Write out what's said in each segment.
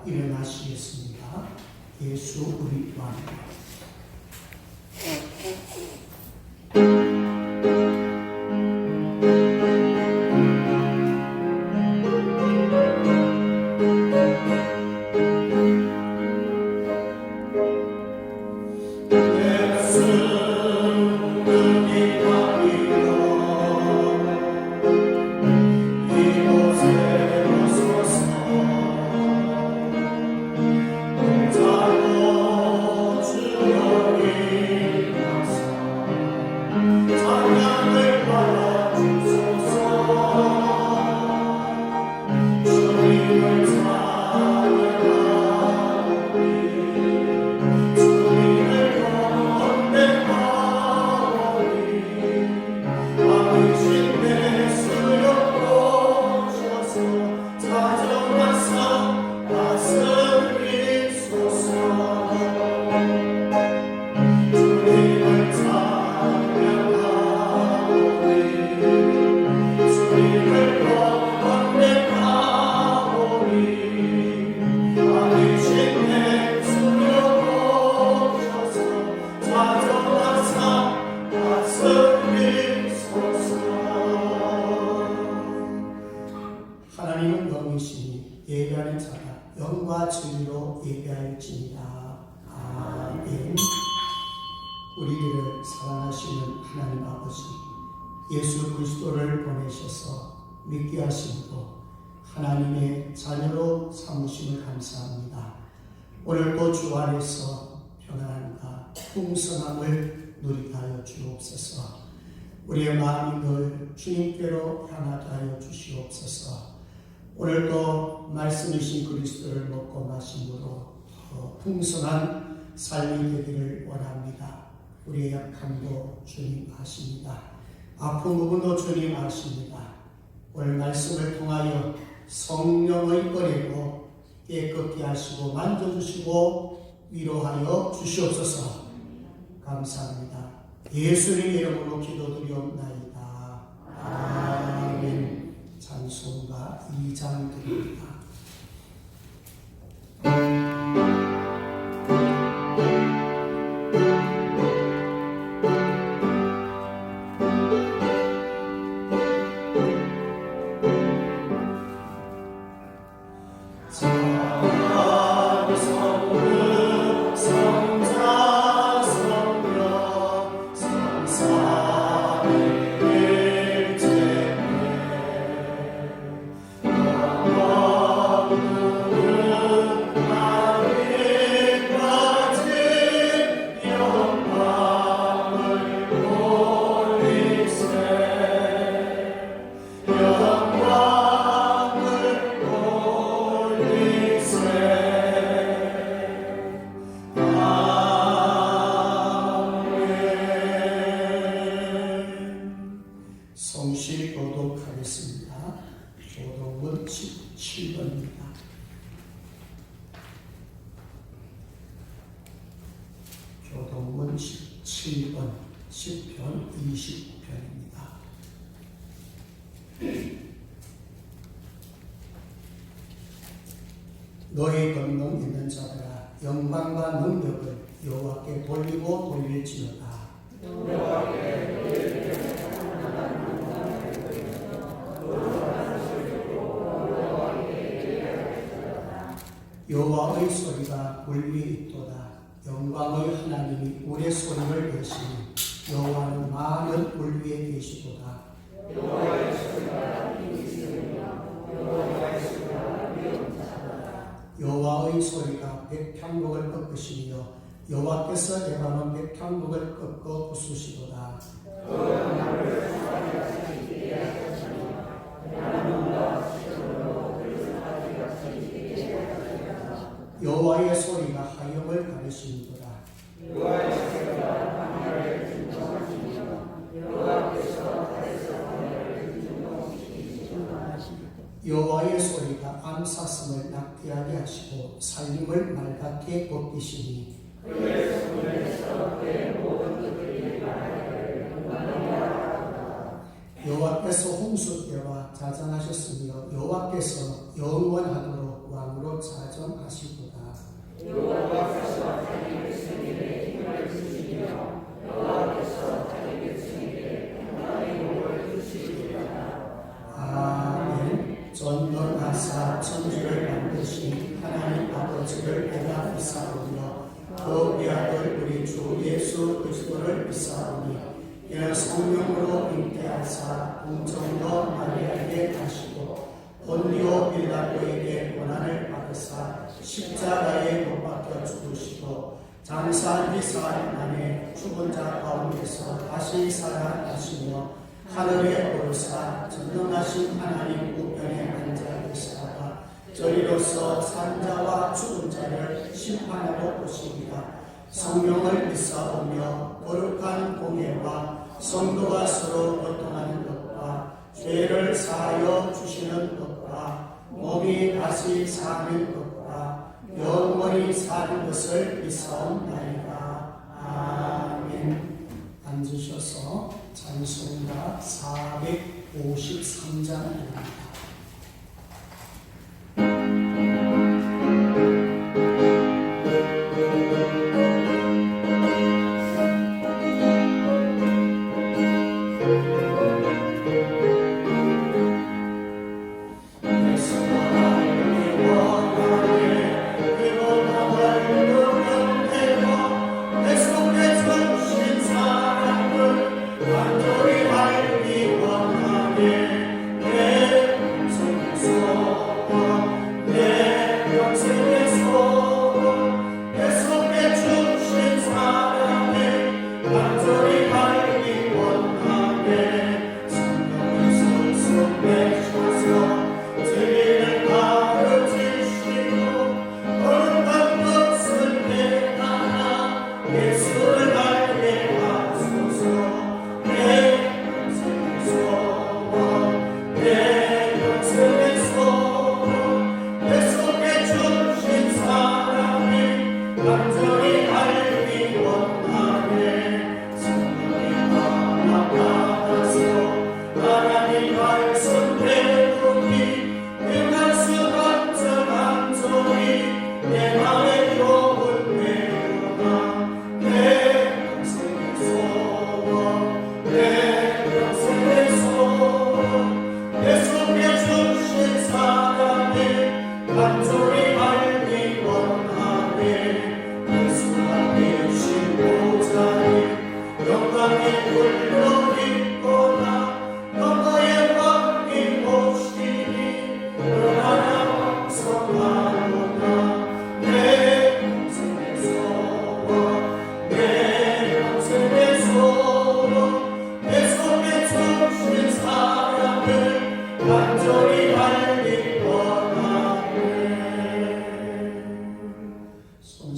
일어나시겠습니다. 예수 우리 왕. 하나님은 영이시니 예배하는 자가 영과 진리로 예배할지니라. 아멘. 우리들을 사랑하시는 하나님 아버지, 예수 그리스도를 보내셔서 믿게 하심으로 하나님의 자녀로 삼으심을 감사합니다. 오늘도 주 안에서 평안함과 풍성함을 누리게 하여 주옵소서. 우리의 마음이 늘 주님께로 향하게 하여 주시옵소서. 오늘도 말씀이신 그리스도를 먹고 마심으로 더 풍성한 삶이 되기를 원합니다. 우리의 약함도 주님 아십니다. 아픈 부분도 주님 아십니다. 오늘 말씀을 통하여 성령의 은혜로 깨끗게 하시고 만져주시고 위로하여 주시옵소서. 감사합니다. 예수님의 이름으로 기도드리옵나이다. 아멘. 찬송가 2장 드립니다. 성실 교독하겠습니다. 교독은 17번입니다. 교독은 17번, 10편, 20편입니다. 너의 권능 있는 자들아, 영광과 능력을 여호와께 돌리고 돌릴지어다. 여호와의 소리가 물 위에 있도다. 영광의 하나님이 우리의 소리를 내시니 여호와는 많은 물 위에 계시도다. 여호와의 소리가 여호와의 소리가 백향목을 꺾으시며 여호와께서 레바논 백향목을 꺾어 부수시도다. 여호와의 소리가 하염을 가르시는도다. 여호와의 소리가 광야를 진동하시며 여호와께서 달에서 광야를 진동시키시니라. 여호와의 소리가 암사슴을 낙태하게 하시고 살림을 말갛게 벗기시니 그의 손에서 그의 모든 그들이 말하기를 영광이라. 여호와께서 홍수 때와 자정하셨으며 여호와께서 영원하도록 왕으로 자정하시고 하사 천지를 만드신 하나님 아버지를 내가 믿사오며 그 외아들 우리 주 예수 그리스도를 믿사오니 이는 성령으로 잉태하사 공정도 마리아에게 하시고 본디오 빌라도에게 고난을 받으사 십자가에 못 박혀 죽으시고 장사 4일 만에 죽은 자 가운데서 다시 살아나시며 하늘에 오르사 전능하신 하나님 우편에 앉아 계시다가 저리로서 산 자와 죽은 자를 심판하러 오시리라. 성령을 믿사오며 거룩한 공예와 성도가 서로 교통하는 것과 죄를 사하여 주시는 것과 몸이 다시 사는 것과 영원히 사는 것을 믿사옵나이다. 아멘. 앉으셔서 찬송가 453장입니다.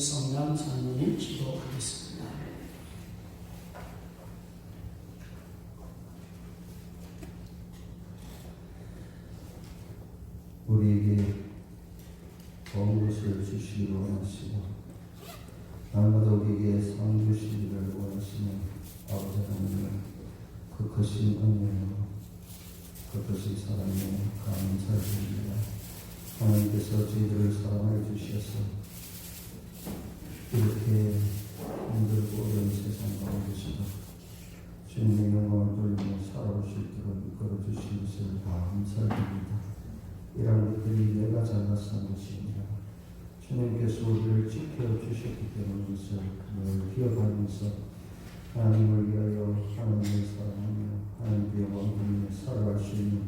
손성남 장로님 기도하겠습니다. 우리에게 좋은 것을 주시기를 원하시고 날마다 우리에게 상 주시기를 원하시는 아버지 하나님을 그 크신 은혜로 그 크신 사랑에 감사드립니다. 하나님께서 저희들을 사랑해 주셔서 이렇게 힘들고 어려운 세상 가운데서도 주님의 영광을 돌리며 살아올 수 있도록 이끌어 주신 것을 감사드립니다. 이런 것들이 내가 잘나서 한 것입니다. 주님께서 우리를 지켜주셨기 때문에 이것을 늘 기억하면서 하나님을 위하여 하나님을 사랑하며 하나님의 영광을 돌리며 살아갈 수 있는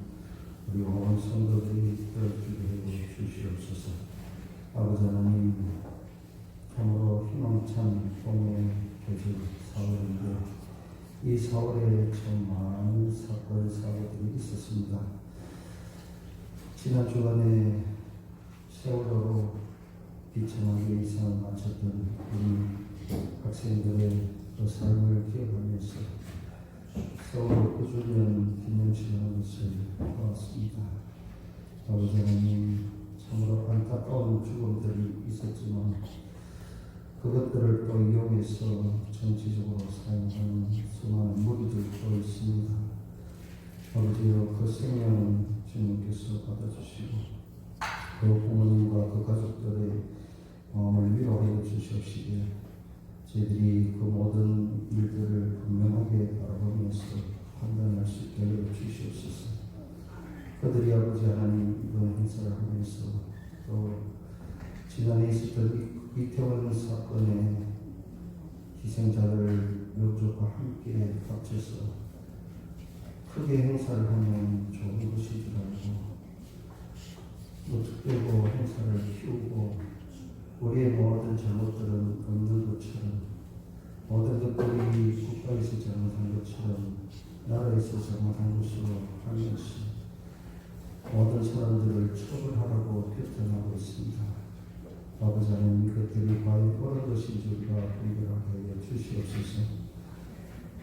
우리 온 성도들이 되어주게 해 주시옵소서. 아버지 하나님, 참으로 희망찬 동의 계절 4월인데 이 4월에 참 많은 사건 사고들이 있었습니다. 지난 주간에 세월호로 비참하게 이상을 마쳤던 우리 학생들의 그 삶을 기억하면서 세월호 9주년 기념식을 하는 것을 보았습니다. 아버지 하나님, 참으로 안타까운 죽음들이 있었지만 그것들을 또 이용해서 정치적으로 사용하는 수많은 무리들도 있습니다. 아버지여, 그 생명은 주님께서 받아주시고 그 부모님과 그 가족들의 마음을 위로하여 주시옵시되 저희들이 그 모든 일들을 분명하게 바라보면서 판단할 수 있게 하여 주시옵소서. 그들이 아버지 하나님 이번 행사를 하면서 또 지난해 있었던 이태원 사건의 희생자들 묘조와 함께 합쳐서 크게 행사를 하면 좋은 것인 줄 알고 또 특별히 행사를 키우고 우리의 모든 잘못들은 없는 것처럼 모든 것들이 국가에서 잘못한 것처럼 나라에서 잘못한 것으로 하면서 모든 사람들을 처벌하라고 표현하고 있습니다. 아버지 하나님 이것들이 과연 옳은 것인지 우리가 분별하게 하여 주시옵소서.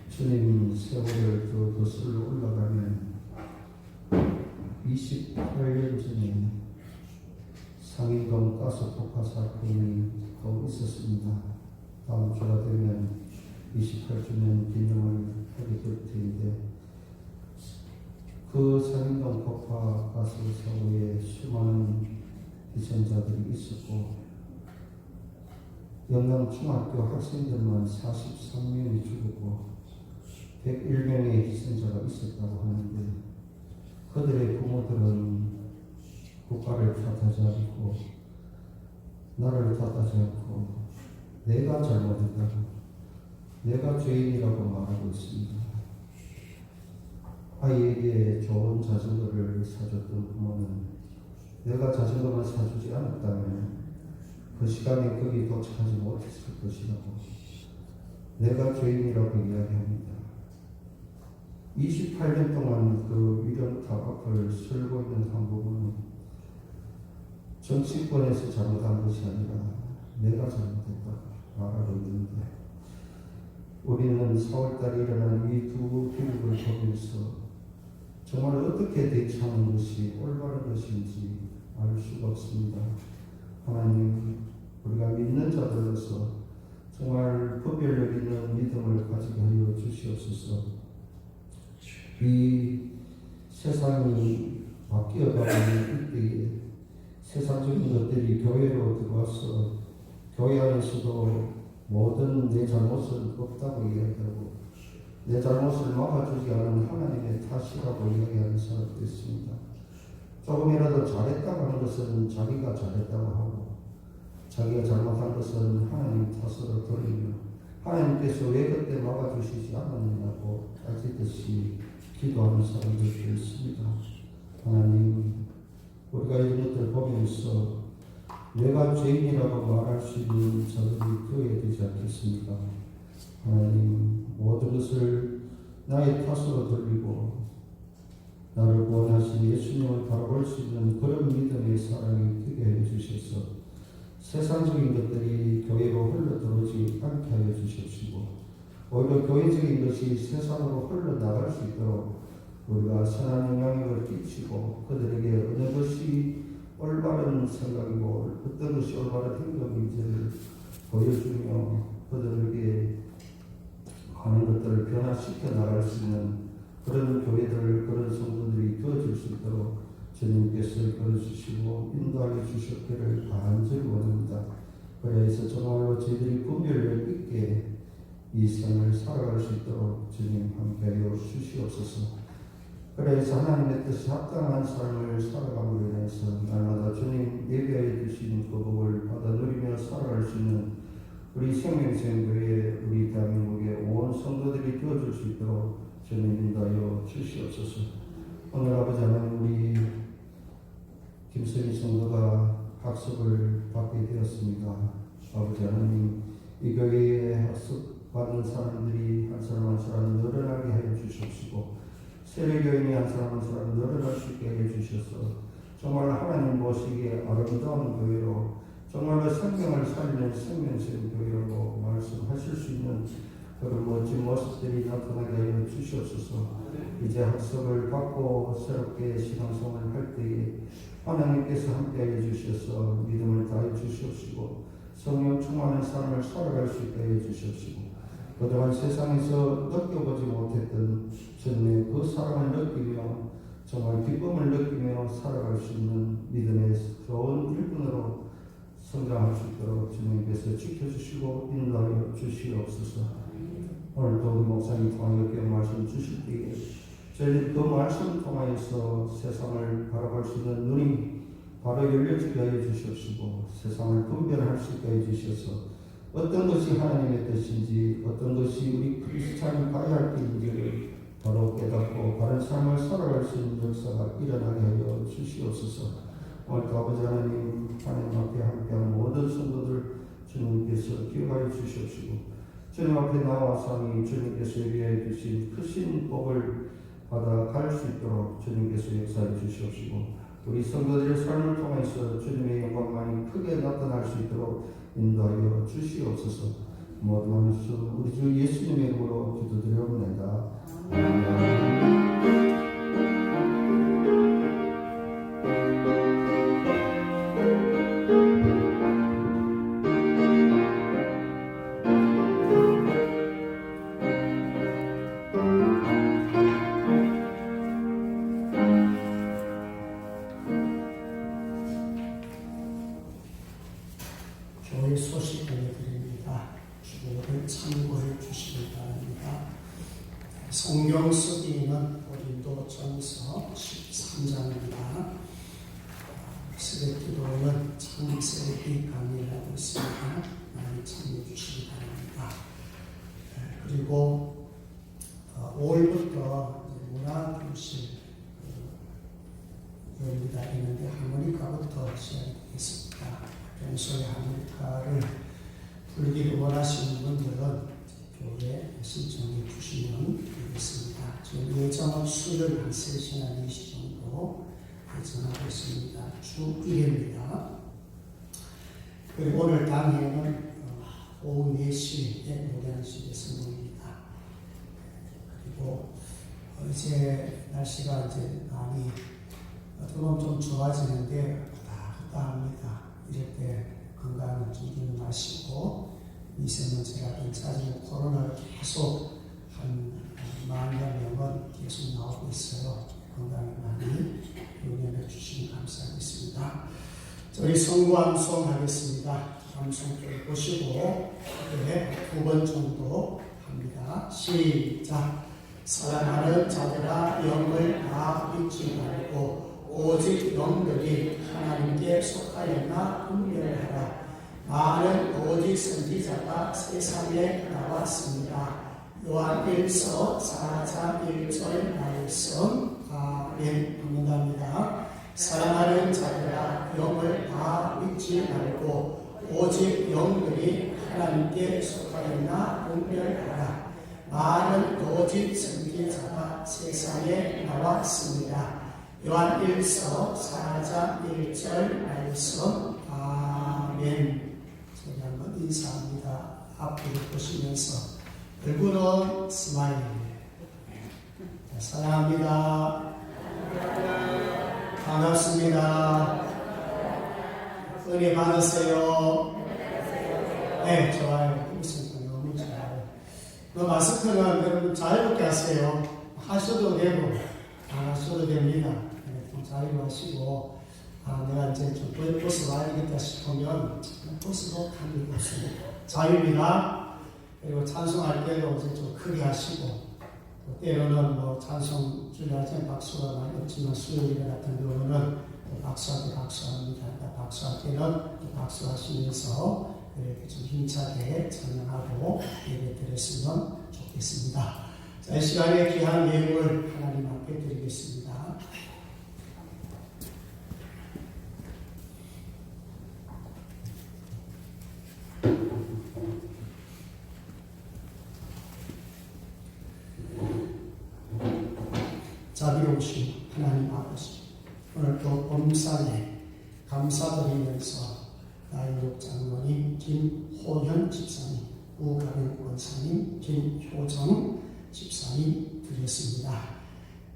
주님 세월을 또 거슬러 올라가면 28년 전에 상인동 가스 폭파 사건이 또 있었습니다. 다음 주가 되면 28주년 기념을 하게 될 텐데 그 상인동 폭파 가스 사고에 수많은 희생자들이 있었고 영남 중학교 학생들만 43명이 죽었고 101명의 희생자가 있었다고 하는데 그들의 부모들은 국가를 탓하지 않고 나라를 탓하지 않고 내가 잘못했다고 내가 죄인이라고 말하고 있습니다. 아이에게 좋은 자전거를 사줬던 부모는 내가 자전거만 사주지 않았다면 그 시간에 거기 도착하지 못했을 것이라고 내가 죄인이라고 이야기합니다. 28년 동안 그 위령탑 앞을 쓸고 있는 한 부분은 정치권에서 잘못한 것이 아니라 내가 잘못했다 말하고 있는데 우리는 4월달에 일어난 이 두 기록을 보면서 정말 어떻게 대처하는 것이 올바른 것인지 알 수가 없습니다. 하나님, 우리가 믿는 자들로서 정말 분별력 있는 믿음을 가지게 하여 주시옵소서. 이 세상이 바뀌어가는 이때에 세상적인 것들이 교회로 들어와서 교회 안에서도 모든 내 잘못은 없다고 이야기하고 내 잘못을 막아주지 않은 하나님의 탓이라고 이야기하는 사람도 있습니다. 조금이라도 잘했다고 하는 것은 자기가 잘했다고 하고 자기가 잘못한 것은 하나님 탓으로 돌리며 하나님께서 왜 그때 막아주시지 않았느냐고 따지듯이 기도하는 사람들도 있습니다. 하나님, 우리가 이런 것들을 보면서 내가 죄인이라고 말할 수 있는 자들이 되어야 되지 않겠습니까? 하나님, 모든 것을 나의 탓으로 돌리고 나를 구원하신 예수님을 바라볼 수 있는 그런 믿음의 사랑이 되게 해주셔서 세상적인 것들이 교회로 흘러들어오지 않게 하여 주십시고 오히려 교회적인 것이 세상으로 흘러나갈 수 있도록 우리가 선한 영향력을 끼치고 그들에게 어느 것이 올바른 생각이고 어떤 것이 올바른 행동인지를 보여주며 그들에게 하는 것들을 변화시켜 나갈 수 있는 그런 교회들, 그런 성도들이 되어질 수 있도록 주님께서 이끌어주시고 인도하여 주셨기를 간절히 원합니다. 그래서 정말로 저희들이 분별력 있게 이 생을 살아갈 수 있도록 주님 함께하여 주시옵소서. 그래서 하나님의 뜻에 합당한 삶을 살아감으로 인해서 날마다 주님 예배하여 주신 그 복을 받아 누리며 살아갈 수 있는 우리 생명생교회 우리 대한민국의 온 성도들이 되어줄 수 있도록 주님 인도하여 주시옵소서. 오늘 아버지 하나님 우리 김선희 성도가 학습을 받게 되었습니다. 아버지 하나님 이 교회에 학습받는 사람들이 한 사람 한 사람 늘어나게 하여 주시옵시고 세례교인이 한 사람 한 사람 늘어날 수 있게 해 주셔서 정말 하나님 보시기에 아름다운 교회로 정말로 생명을 살리는 생명생 교회로 말씀하실 수 있는 그런 멋진 모습들이 나타나게 하여 주시옵소서. 이제 학습을 받고 새롭게 신앙생활을 할 때에 하나님께서 함께하여 주셔서 믿음을 다해 주시옵시고 성령 충만한 삶을 살아갈 수 있게 해 주시옵시고 그동안 세상에서 느껴보지 못했던 주님의 그 사랑을 느끼며 정말 기쁨을 느끼며 살아갈 수 있는 믿음의 좋은 일꾼으로 성장할 수 있도록 주님께서 지켜주시고 인도하여 주시옵소서. 오늘도 우리 목사님 통하여 이렇게 말씀 주실 때에 저희들이 그 말씀을 통하여서 세상을 바라볼 수 있는 눈이 바로 열려지게 하여 주시옵시고 세상을 분별할 수 있게 해 주셔서 어떤 것이 하나님의 뜻인지 어떤 것이 우리 크리스찬이 가야 할 길인지를 바로 깨닫고 바른 삶을 살아갈 수 있는 역사가 일어나게 하여 주시옵소서. 오늘도 아버지 하나님 앞에 함께한 모든 성도들 주님께서 기억하여 주시옵시고 주님 앞에 나와서 주님께서 예비해 주신 크신 복을 받아 갈 수 있도록 주님께서 역사해 주시옵시고 우리 성도들의 삶을 통해서 주님의 영광만이 크게 나타날 수 있도록 인도하여 주시옵소서. 모든 말씀 우리 주 예수님의 이름으로 기도드려옵나이다. 아멘. 교회 소식 전해드립니다. 주보를 참고해 주시기 바랍니다. 성경 쓰기는 고린도전서 13장입니다. 새벽 기도는 창세기 강의를 하고 있습니다. 많이 참여해 주시기 바랍니다. 그리고 5월부터 문화교실 열리다 있는데 하모니카부터 시작이 되겠습니다. 평소에 하모니카를 불기를 원하시는 분들은 교회에 신청해 주시면 되겠습니다. 지금 예정은 수요일 한 3시나 4시 정도 예정하고 있습니다. 주 1회입니다. 그리고 오늘 당일은 오후 4시에 노량실에서 모입니다. 그리고 이제 날씨가 이제 많이 조금 좀 좋아지는데 합니다. 이럴 때 건강을 조심하시고 미세먼지라든지 짜증 코로나를 계속 한 10,000여 명은 계속 나오고 있어요. 건강에 많이 유념해 주시면 감사하겠습니다. 저희 성구암송 하겠습니다. 암송을 보시고 2번 정도 합니다. 시작. 사랑하는 자들아 영을 다 잊지 말고 오직 영들이 하나님께 속하였나 분별하라. 많은 오직 선지자가 세상에 나왔습니다. 요한일서 4장 1절 말씀. 아멘. 합니다. 사랑하는 자들아 영을 다 믿지 말고 오직 영들이 하나님께 속하였나 분별하라. 많은 오직 선지자가 세상에 나왔습니다. 요한일서 4장 1절 말씀. 아멘. 저희 한번 인사합니다. 앞으로 보시면서 얼굴은 스마일. 사랑합니다. 반갑습니다. 은혜 받으세요. 네, 좋아요. 웃으니까 너무 좋아요. 마스크는 여러분 자유롭게 하세요. 하셔도 되고 안 하셔도 됩니다. 좀 자유하시고 내가 이제 좀 벗어봐야겠다 싶으면 벗어도 합니다. 자유입니다. 그리고 찬송할 때도 이제 좀 크게 하시고 또 때로는 뭐 찬송 주일날 때 박수가 많이 없지만 수요일 같은 경우는 박수할 때 박수합니다. 박수할 때는 또 박수하시면서 이렇게 좀 힘차게 찬양하고 예배 드렸으면 좋겠습니다. 자, 이 시간에 귀한 예물을 하나님 앞에 드리겠습니다. 자비로우신 하나님 아버지, 오늘도 범사에 감사드리면서 나인록 장로님, 김호현 집사님, 우가빈 권사님, 김효정 집사님 드렸습니다.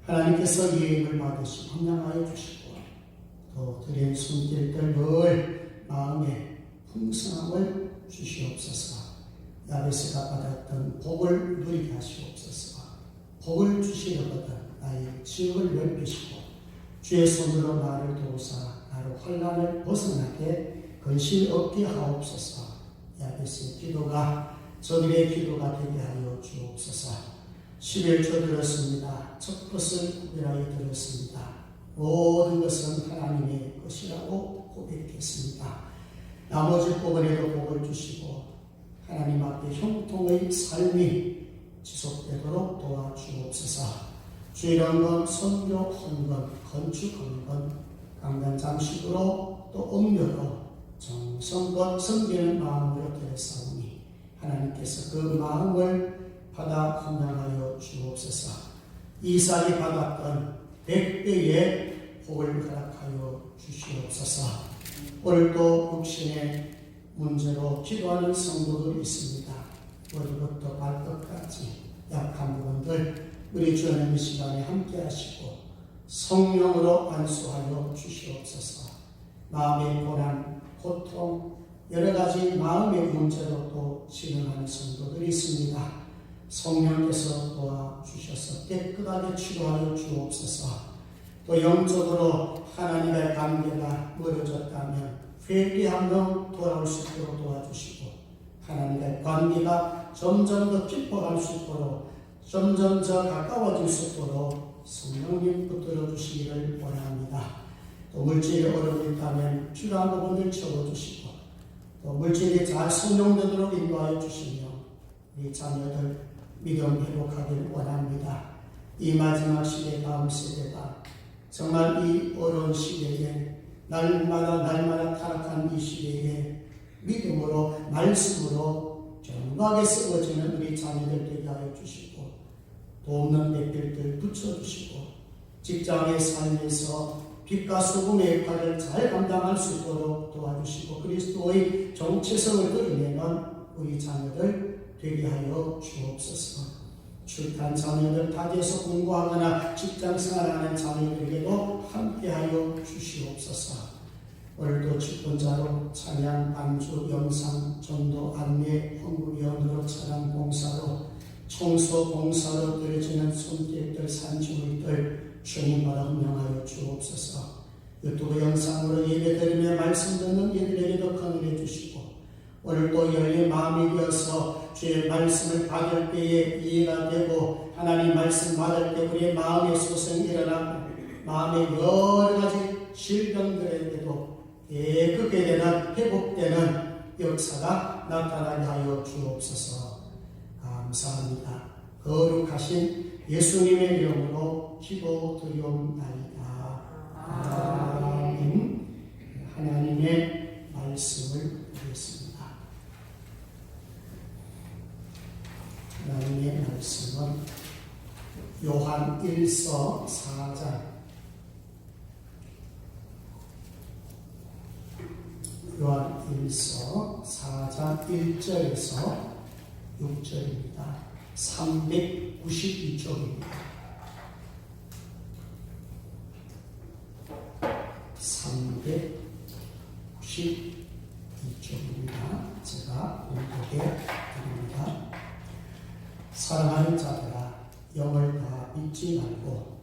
하나님께서 예임을 받으시 헌양하여 주시고 또 드린 손길들 늘 마음에 풍성함을 주시옵소서. 야베스가 받았던 복을 누리게 하시옵소서. 복을 주시려거든 나의 지옥을 넓히시고 주의 손으로 나를 도우사 나를 환난을 벗어나게 근심 얻게 하옵소서. 야베스의 기도가 저들의 기도가 되게 하여 주옵소서. 11조 들었습니다. 첫 것을 구별하여 들었습니다. 모든 것은 하나님의 것이라고 고백했습니다. 나머지 부분에도 복을 주시고 하나님 앞에 형통의 삶이 지속되도록 도와주옵소서. 주일원건, 선교 헌건, 건축 헌건, 강단 장식으로 또 음료로 정성껏 섬기는 마음으로 되사오니 하나님께서 그 마음을 받아 헌당하여 주옵소서. 이삭이 받았던 100배의 복을 허락하여 주시옵소서. 오늘도 육신의 문제로 기도하는 성도들 있습니다. 머리부터 발끝까지 약한 부분들 우리 주 하나님 이 시간에 함께 하시고 성령으로 안수하여 주시옵소서. 마음의 고난, 고통, 여러 가지 마음의 문제로 또 진행하는 성도들이 있습니다. 성령께서 도와주셔서 깨끗하게 치료하여 주옵소서. 또 영적으로 하나님의 관계가 멀어졌다면 회개하며 돌아올 수 있도록 도와주시고 하나님의 관계가 점점 더 깊어갈 수 있도록 점점 더 가까워질 수 있도록 성령님 붙들어 주시기를 원합니다. 또 물질에 어려움이 있다면 필요한 부분을 채워주시고 또 물질이 잘 성령되도록 인도하여 주시며 우리 자녀들 믿음 회복하길 원합니다. 이 마지막 시대 다음 세대가 정말 이 어려운 시대에 날마다 타락한 이 시대에 믿음으로 말씀으로 정확하게 쓰어지는 우리 자녀들 되게 하여 주시고 돕는 백들들 붙여주시고 직장의 삶에서 빛과 소금의 역할을 잘 감당할 수 있도록 도와주시고 그리스도의 정체성을 드러내는 우리 자녀들 되게 하여 주옵소서. 출탄 자녀들, 타지에서 공부하거나 직장생활하는 자녀들에게도 함께하여 주시옵소서. 오늘도 직분자로 찬양, 안주, 영상, 전도, 안내, 헌금위원으로 찬양 봉사로 청소 봉사로 드려지는 손길들, 산지물들 주님마다 명하여 주옵소서. 유튜브 영상으로 예배드리며 말씀 듣는 이들에게도 큰은혜 주시고 오늘도 열린 마음이 되어서 주의 말씀을 받을 때에 이해가 되고 하나님 말씀 받을 때 우리의 마음의 소생이 일어나고 마음의 여러 가지 질병들에게도 깨끗게 되는 회복되는 역사가 나타나게 하여 주옵소서. 감사합니다. 거룩하신 예수님의 이름으로 기도드리옵나이다. 아멘. 하나님의 말씀을 드리겠습니다. 하나님의 말씀은 요한 1서 4장 요한 1서 4장 1절에서 6절입니다. 392쪽입니다. 392쪽입니다. 제가 공독해 드립니다. 사랑하는 자들아, 영을 다 믿지 말고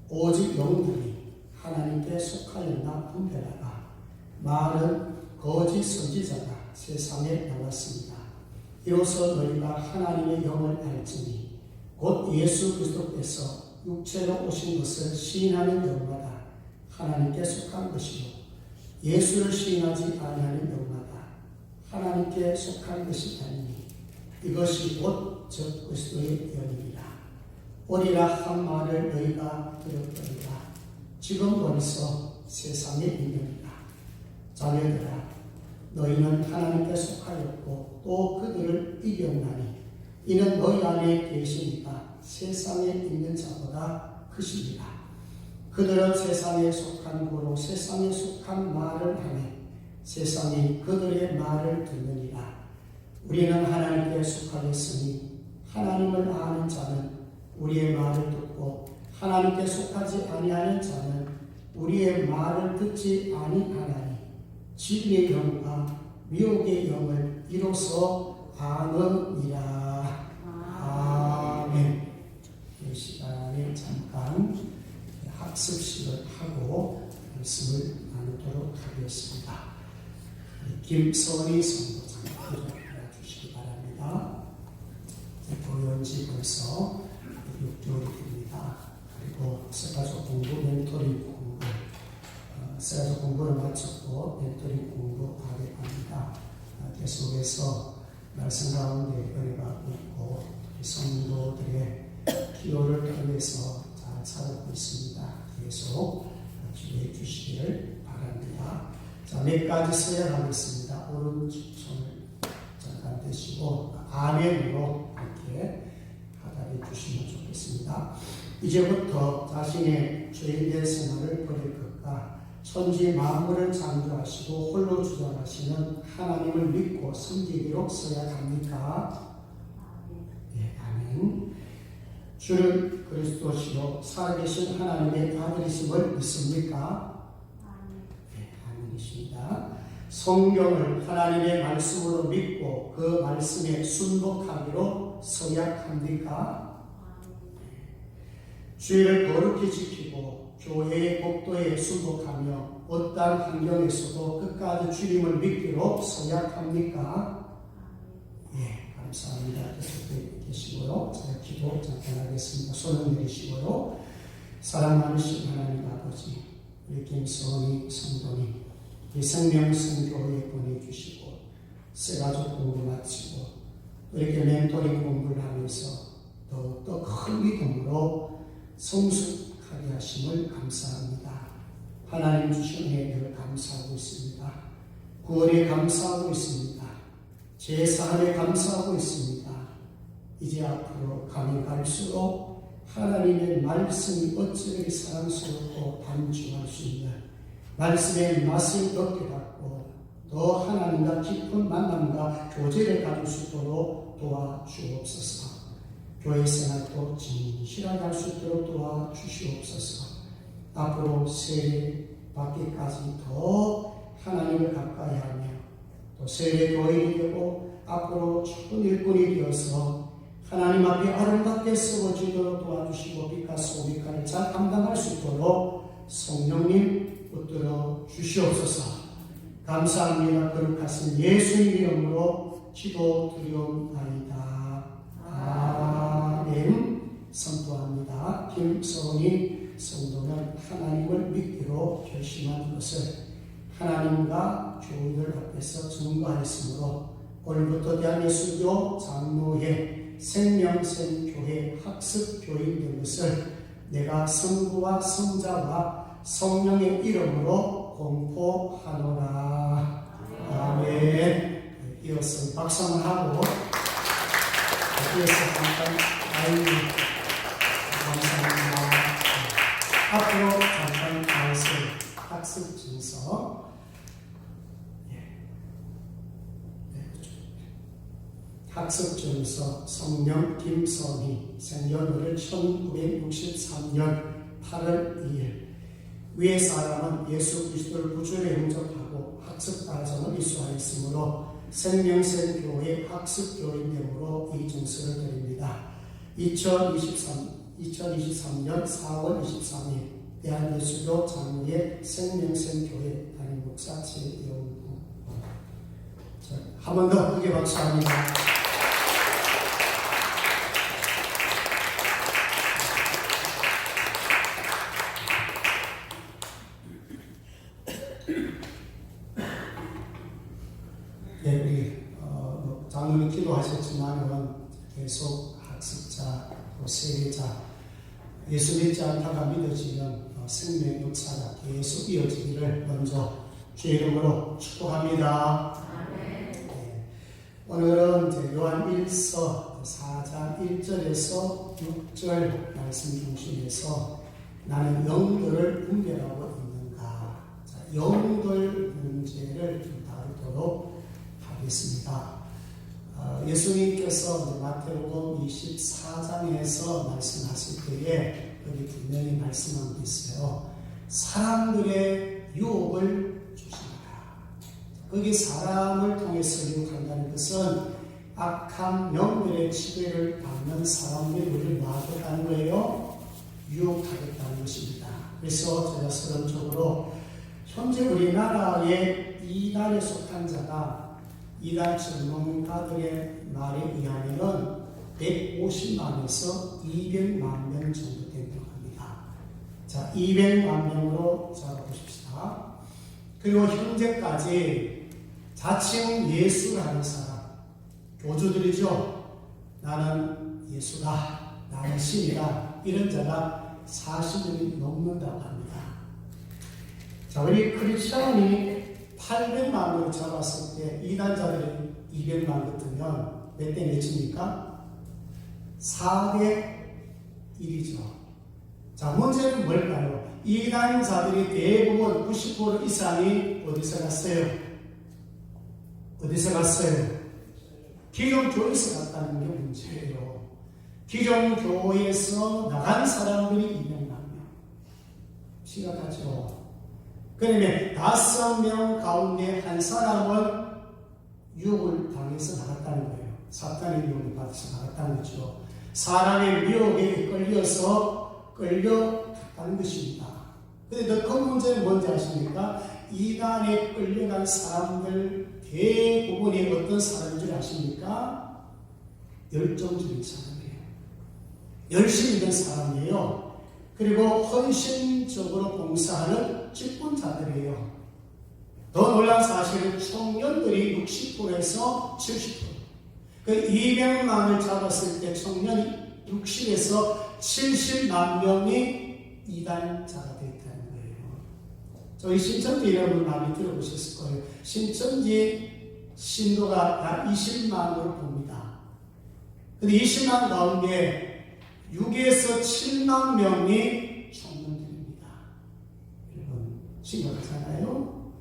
오직 영들이 하나님께 속하였나 분별하라. 말은 거짓 선지자가 세상에 나왔습니다. 이로써 너희가 하나님의 영을 알지니 곧 예수 그리스도께서 육체로 오신 것을 시인하는 영마다 하나님께 속한 것이요 예수를 시인하지 아니하는 영마다 하나님께 속한 것이 아니니 이것이 곧 저 그리스도의 영이니라. 오리라 한 말을 너희가 들었더니라. 지금 벌써 세상에 있느니라. 자녀들아, 너희는 하나님께 속하였고 또 그들을 이겼나니 이는 너희 안에 계시니까 세상에 있는 자보다 크시니라. 그들은 세상에 속한 고로 세상에 속한 말을 하매 세상이 그들의 말을 듣느니라. 우리는 하나님께 속하였으니 하나님을 아는 자는 우리의 말을 듣고 하나님께 속하지 아니하는 자는 우리의 말을 듣지 아니하나니 진리의 영과 미혹의 영을 이로써 아느니라. 아멘. 이 시간에 잠깐 학습식을 하고 말씀을 나누도록 하겠습니다. 김선희 선교사님 기도해 주시기 바랍니다. 보현지 벌써 또 세가족 공부, 멘토링 공부, 세가족 공부를 마쳤고 멘토링 공부하게 합니다. 계속해서 말씀 가운데 은혜가 있고 성도들의 기도를 통해서 잘 살고 있습니다. 계속 기도해 주시기를 바랍니다. 자, 몇 가지 서약하겠습니다. 오른손을 잠깐 대시고 아멘으로 함께 하답해 주시면 좋겠습니다. 이제부터 자신의 죄인된 생활을 버릴 것과 천지 만물을 창조하시고 홀로 주장하시는 하나님을 믿고 섬기기로 서약합니까? 네, 아멘. 주는 그리스도시요 살아계신 하나님의 아들이심을 믿습니까? 네, 아멘이십니다. 성경을 하나님의 말씀으로 믿고 그 말씀에 순복하기로 서약합니까? 주의를 거룩히 지키고 교회의 법도에 순복하며 어떠한 환경에서도 끝까지 주님을 믿기로 서약합니까? 예, 감사합니다. 계속 계시고요. 제가 기도 잠깐 하겠습니다. 손을 내리시고요. 사랑 많으신 하나님 아버지, 우리 김성희 성도님, 이 생명성교회에 보내주시고 세가족 공부 마치고 이렇게 멘토링 공부를 하면서 더욱더 큰 믿음으로 성숙하게 하심을 감사합니다. 하나님 주신 은혜를 감사하고 있습니다. 구원에 감사하고 있습니다. 제사함에 감사하고 있습니다. 이제 앞으로 가면 갈수록 하나님의 말씀이 어찌 사랑스럽고 단중할 수 있는 말씀의 맛을 더 깨닫고 더 하나님과 깊은 만남과 교제를 가질 수 있도록 도와주옵소서. 교회 생활도 진실하게 할 수 있도록 도와주시옵소서. 앞으로 세례 받기까지 더 하나님을 가까이 하며 또 세례 교인이 되고 앞으로 좋은 일꾼이 되어서 하나님 앞에 아름답게 세워지도록 도와주시고 빛과 소비까지 잘 감당할 수 있도록 성령님 붙들어 주시옵소서. 감사합니다. 거룩하신 예수님 이름으로 기도 드리옵나이다. 아멘. 선포합니다. 김성희 성도는 하나님을 믿기로 결심한 것을 하나님과 교인들 앞에서 증거하였으므로 오늘부터 대한예수교 장로회 생명샘교회 학습교인 된 것을 내가 성부와 성자와 성령의 이름으로 공포하노라. 아멘. 이어서 박수 한번 하고 이어서 잠깐 아이고 감사합니다. 앞으로 잠깐 말씀 학습 증서 학습 증서 성명 김성희 생년월일 1963년 8월 2일 위의 사람은 예수 그리스도를 구주로 영접하고 학습 과정을 이수하였으므로 생명샘교회 학습교인됨으로 이 증서를 드립니다. 2023년 4월 23일 대한예수교 장로회 생명샘교회 담임 목사 최영구. 한 번 더 크게 박수합니다. 네, 우리 장로님 기도하셨지만 계속 학습자, 또 세례자, 예수 믿지 않다가 믿어지는 생명 역사가 계속 이어지기를 먼저 주의 이름으로 축복합니다. 네. 오늘은 이제 요한 1서 4장 1절에서 6절 말씀 중심에서 나는 영들을 분별하고 있는가? 자, 영들 문제를 좀 다루도록 하겠습니다. 예수님께서 마태복음 24장에서 말씀하실 때에 여기 분명히 말씀한 게 있어요. 사람들의 유혹을 조심하라. 거기 사람을 통해서 유혹한다는 것은 악한 영들의 지배를 받는 사람들이 우리를 놔두겠다는 거예요. 유혹하겠다는 것입니다. 그래서 제가 서론적으로 현재 우리나라의 이단에 속한 자가 이단 전문가들의 말에 의하면 150만에서 200만 명 정도 된다고 합니다. 자, 200만 명으로 잡아보십시다. 그리고 현재까지 자칭 예수라는 사람, 교주들이죠. 나는 예수다, 나는 신이다, 이런 자가 40명이 넘는다고 합니다. 자, 우리 크리스천이 800만을 잡았을 때 이단자들이 200만 같으면 몇 대 몇입니까? 4대 1이죠. 자, 문제는 뭘까요? 이단자들이 대부분 90% 이상이 어디서 갔어요? 어디서 갔어요? 기존 교회에서 갔다는 게 문제예요. 기존 교회에서 나간 사람들이 200만 명. 심각하죠. 그러면 5명 가운데 한 사람은 유혹을 당해서 나갔다는 거예요. 사탄의 유혹을 받아서 나갔다는 거죠. 사람의 미혹에 끌려갔다는 것입니다. 그런데 더 큰 문제는 뭔지 아십니까? 이단에 끌려간 사람들 대부분이 어떤 사람인 줄 아십니까? 열정적인 사람이에요. 열심히 된 사람이에요. 그리고 헌신적으로 봉사하는 직분자들이에요. 더 놀라운 사실은 청년들이 60%에서 70%. 그 200만을 잡았을 때 청년이 60에서 70만 명이 이단자가 됐다는 거예요. 저희 신천지 여러분 많이 들어보셨을 거예요. 신천지 신도가 약 20만으로 봅니다. 근데 20만 가운데 6에서 7만 명이 청년들입니다. 여러분 심각하잖아요.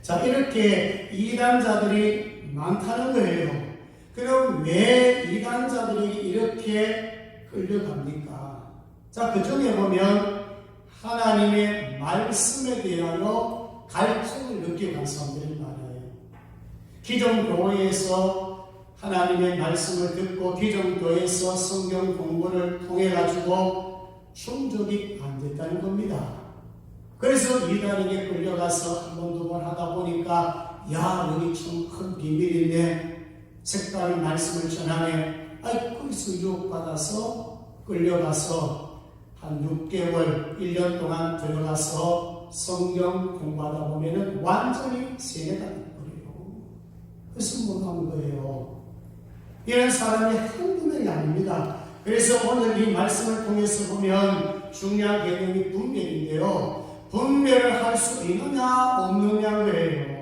자, 이렇게 이단자들이 많다는 거예요. 그럼 왜 이단자들이 이렇게 끌려갑니까? 자, 그 중에 보면 하나님의 말씀에 대하여 갈증을 느끼고 간 사람들이 많아요. 기존 교회에서 하나님의 말씀을 듣고 기존 교회에서 성경 공부를 통해 가지고 충족이 안 됐다는 겁니다. 그래서 이단에게 끌려가서 한 번, 두 번 하다 보니까 야, 여기 참 큰 비밀인데 색다른 말씀을 전하네. 거기서 유혹받아서 끌려가서 한 6개월, 1년 동안 들어가서 성경 공부하다 보면은 완전히 세뇌가 돼버려요. 그래서 못 나온 거예요. 이런 사람이 한두 명이 아닙니다. 그래서 오늘 이 말씀을 통해서 보면 중요한 개념이 분별인데요. 분별을 할 수 있느냐 없느냐예요.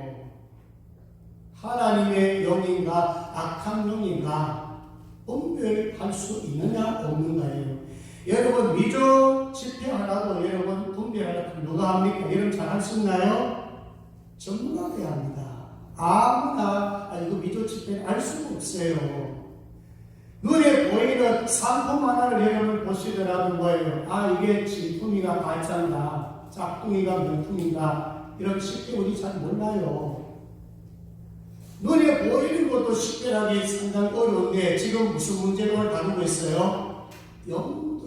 하나님의 영인가 악한 영인가 분별할 수 있느냐 없는가예요. 여러분 미조 집회하라고 여러분 분별하라고 누가 합니까? 여러분 잘할 수 있나요? 전문가가 돼야 합니다. 아무나 이거 미조 집회는 알 수가 없어요. 눈에 보이는 상품 하나를 여러분 보시더라도 뭐예요? 이게 진품이가 가짜인가 짝퉁이가 명품인가 이런 쉽게 우리 잘 몰라요. 눈에 보이는 것도 식별하기 상당히 어려운데 지금 무슨 문제를 다루고 있어요? 영들.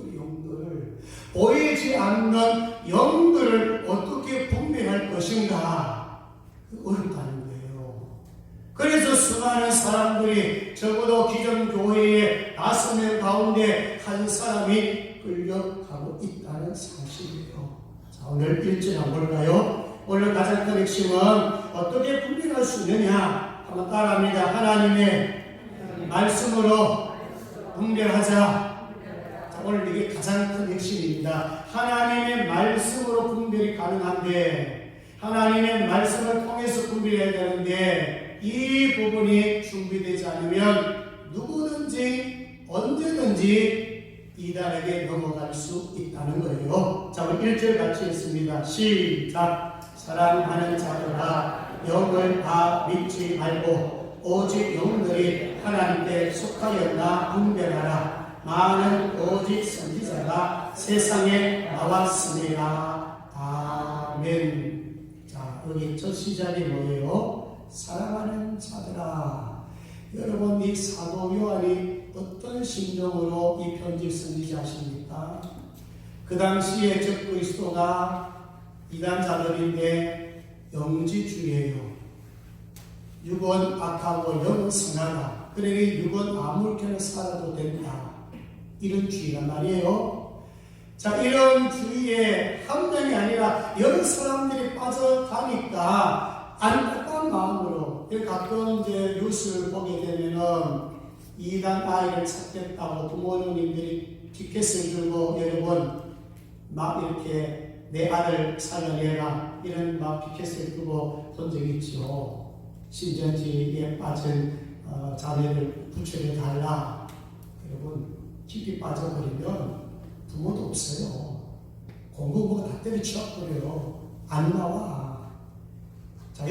보이지 않는 영들을 어떻게 분별할 것인가? 어렵다는 거예요. 그래서 수많은 사람들이 적어도 기존 교회의 5명 가운데 한 사람이 끌려가고 있다는 사실이에요. 자, 오늘 1절 한번 볼까요? 오늘 가장 큰 핵심은 어떻게 분별할 수 있느냐? 한번 따라합니다. 하나님의 말씀으로 분별하자. 자, 오늘 이게 가장 큰 핵심입니다. 하나님의 말씀으로 분별이 가능한데 하나님의 말씀을 통해서 분별해야 되는데 이 부분이 준비되지 않으면 누구든지 언제든지 이단에게 넘어갈 수 있다는 거예요. 자, 우리 1절 같이 했습니다. 시작. 사랑하는 자들아 영을 다 믿지 말고 오직 영들이 하나님께 속하였나 분별하라. 많은 오직 선지자가 세상에 나왔습니다. 아멘. 자, 여기 첫 시작이 뭐예요? 사랑하는 자들아. 여러분 이 사도 요한이 어떤 심정으로 이 편지를 쓴지 아십니까? 그 당시에 적그리스도가 이단자들인데 영지주의예요. 육은 악하고 영은 선하다. 그러니 육은 아무렇게나 살아도 된다. 이런 주의란 말이에요. 자, 이런 주위에 한 명이 아니라 여러 사람들이 빠져가니까 안타까운 마음으로 가끔 이제 뉴스를 보게 되면은 이단 아이를 찾겠다고 부모님들이 티켓을 들고 여러분 막 이렇게 내 아들 살려내라 이런 막 티켓을 들고 본 적이 있죠. 신전지에 빠진 자녀를 구출해달라. 여러분 깊이 빠져버리면 부모도 없어요. 공부부가 다 때려치워버려요. 안 나와. 자,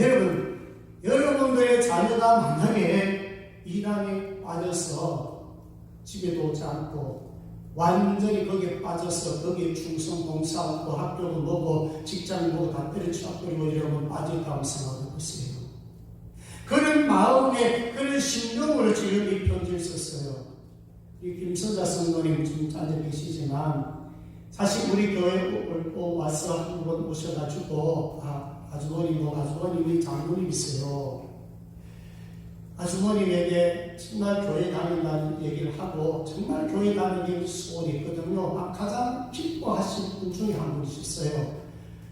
여러분들의 자녀가 만약에 이단에 빠져서 집에도 오지 않고 완전히 거기에 빠져서 거기에 충성 봉사하고 학교도 뭐고 직장 뭐고 다 때려치워버리고 여러분 빠질까 생각해 보세요. 그런 마음에 그런 심령으로 지금 이 편지를 썼어요. 이 김선자 성도님 지금 앉아 계시지만 사실 우리 교회 와서 한 번 오셔가지고 아주머님이 장모님이세요. 아주머님에게 정말 교회 다닌다는 얘기를 하고 정말 교회 다니는 소원이 있거든요. 가장 기뻐하신 분 중에 한 분이셨어요.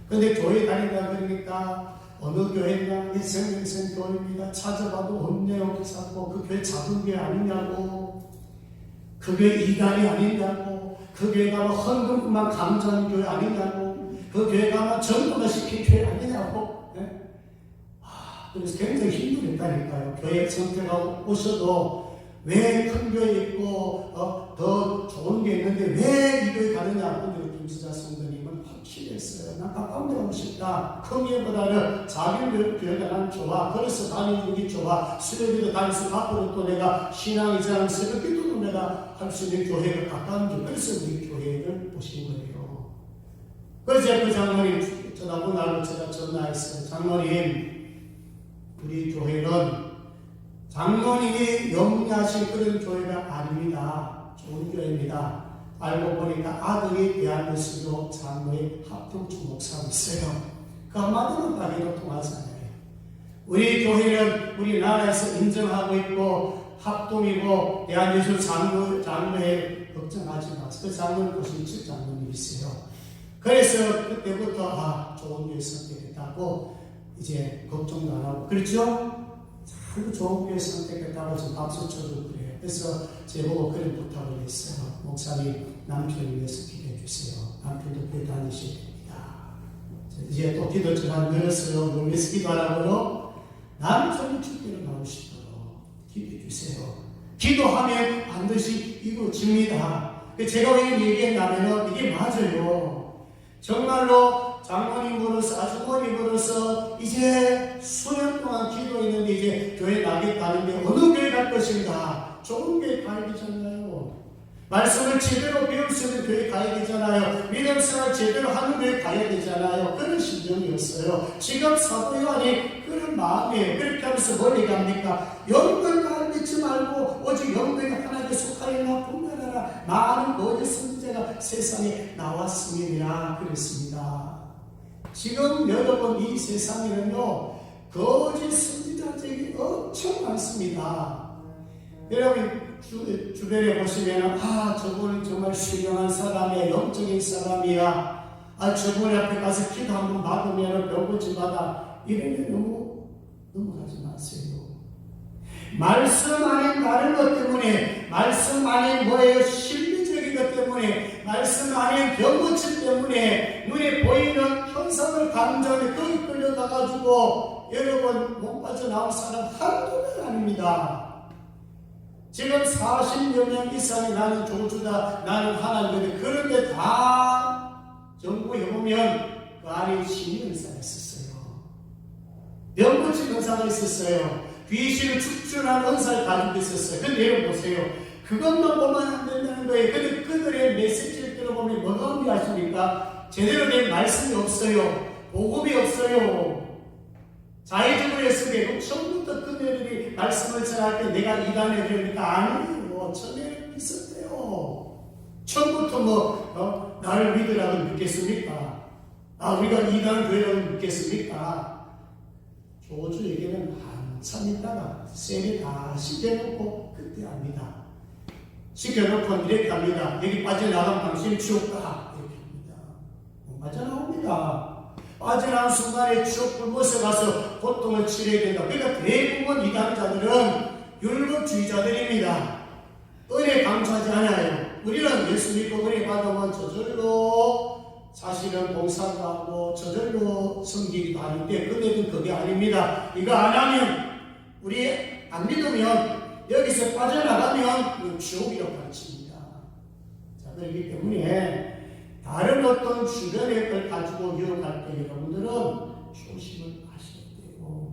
근데 교회 다닌다 그러니까 어느 교회냐? 생명생 교회입니다. 찾아봐도 없네요. 그래서 그 교회 작은 교회 아니냐고, 그 교회 이단이 아니냐고, 그 교회 가면 헌금만 강조하는 교회 아니냐고, 그 교회 가면 전도만 시킨 교회 아니냐고. 네? 그래서 굉장히 힘들었다니까요. 교회 선택하고 오셔도 왜 큰 교회 있고 더 좋은 게 있는데 왜 이 교회 가느냐. 근데 김수자 성도님은 확실히 했어요. 난 가까운 데 오고 싶다. 큰 교회보다는 작은 교회가 난 좋아. 그래서 다니는 게 좋아. 수요일에도 다니면서 앞으로 또 내가 신앙이자는 새벽기도도 내가 할 수 있는 교회가 가까운 교회. 그래서 우리 교회를 오신 거예요. 그래서 그 장로님 전화고 나로 제가 전화했어요. 장로님, 우리 교회는 장로님이 영리하신 그런 교회가 아닙니다. 좋은 교회입니다. 알고 보니까 아들이 대한예수교 장로의 합동주 목사가 있어요. 그 한마디로 따기로 통하잖아요. 우리 교회는 우리나라에서 인정하고 있고 합동이고 대한예수 장로에 걱정하지 마세요. 그 장로는 고신칠 장로님이세요. 그래서 그때부터 좋은 교회 선택했다고 이제 걱정도 안 하고 그렇죠? 참 좋은 교회 선택했다고 지금 박수 쳐주고 그래요. 그래서 제보고 그런 부탁을 했어요. 목사님 남편을 위해서 기도해 주세요. 남편도 교회 다니셔야 됩니다. 이제 또 기도 좀 늘었어요. 뭘 위해서 기도하라고요? 남편이 주께로 나오시도록 기도해 주세요. 기도하면 반드시 이루어집니다. 제가 왜 얘기했냐면 이게 맞아요. 정말로 장모님으로서 아주머님으로서 이제 수년 동안 기도했는데 이제 교회 나겠다는데 어느 교회 갈 것인가? 좋은 교회 가야 되잖아요. 말씀을 제대로 배울 수 있는 교회 가야 되잖아요. 믿음 생활 제대로 하는 교회 가야 되잖아요. 그런 심정이었어요. 지금 사도 요한이 그런 마음에 그렇게 하면서 멀리 갑니까? 영광을 믿지 말고 오직 영광이 하나님께 속하여나 분별하라. 많은 거짓 선지자가 세상에 나왔음이라 그랬습니다. 지금 여러분 이 세상에는요 거짓 선지자들이 엄청 많습니다. 여러분 주변에 보시면 저분은 정말 신령한 사람이야, 영적인 사람이야, 저분 앞에 가서 기도 한번 받으면 병고치 받아, 이러면 넘어가지 마세요. 말씀 안에 다른 것 때문에, 말씀 안에 뭐예요? 실리적인 것 때문에, 말씀 안에 병고침 때문에 눈에 보이는 현상을 강조하며 거기 끌려가가지고 여러분 못 빠져나올 사람 한두 명 아닙니다. 지금 40여 명 이상이 나는 조주다, 나는 하나님인데 그런데 다 정부에 보면 그 안에 신의 은사가 있었어요. 병고침 은사가 있었어요. 귀신을 축출하는 은사를 가지고 있었어요. 근데 여러분 보세요. 그것만 보면 안 된다는 거예요. 근데 그들의 메시지를 들어보면 뭐가 의미하십니까? 제대로 된 말씀이 없어요. 복음이 없어요. 자의적으로 했으면 처음부터 그들이 말씀을 전할 때 내가 이단에 그러니까 아니에요. 처음에 비슷해요. 처음부터 나를 믿으라고 믿겠습니까? 우리가 이단 교회라고 믿겠습니까? 조주에게는 한참 있다가 셀이 다 시켜놓고 그때 합니다. 시켜놓고 이렇게 합니다. 여기 빠져나가면 당신 지옥 가. 이렇게. 빠져나옵니다. 빠져나온 순간에 쭉 굶어서 가서 고통을 치러야 된다. 그러니까 대부분 이단자들은 율법주의자들입니다. 은혜 강조하지 않아요. 우리는 예수 믿고 은혜 받으면 저절로 사실은 봉사도 하고 저절로 섬기기도 하는데 그때는 그게 아닙니다. 이거 안 하면 우리 안 믿으면 여기서 빠져나가면 지옥이라고 가르칩니다. 자, 그렇기 때문에 다른 어떤 주변의 걸 가지고 유혹할 때 여러분들은 조심을 하셔야 돼요.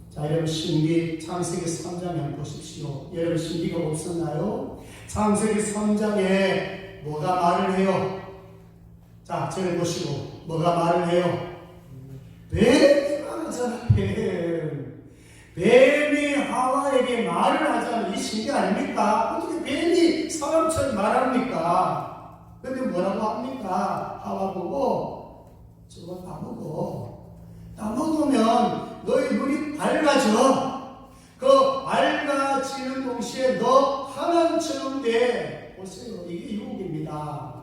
자, 여러분 신기 창세기 3장에 한번 보십시오. 여러분 신기가 없었나요? 창세기 3장에 뭐가 말을 해요? 자, 저를 보시고 뭐가 말을 해요? 뱀이 말하잖아. 뱀이 하와에게 말을 하잖아. 이 신기 아닙니까? 어떻게 뱀이 사람처럼 말합니까? 근데 뭐라고 합니까? 하와 보고 저거 따먹으면 너희 눈이 밝아져. 그 밝아지는 동시에 너 하나님처럼 돼. 보세요. 이게 유혹입니다.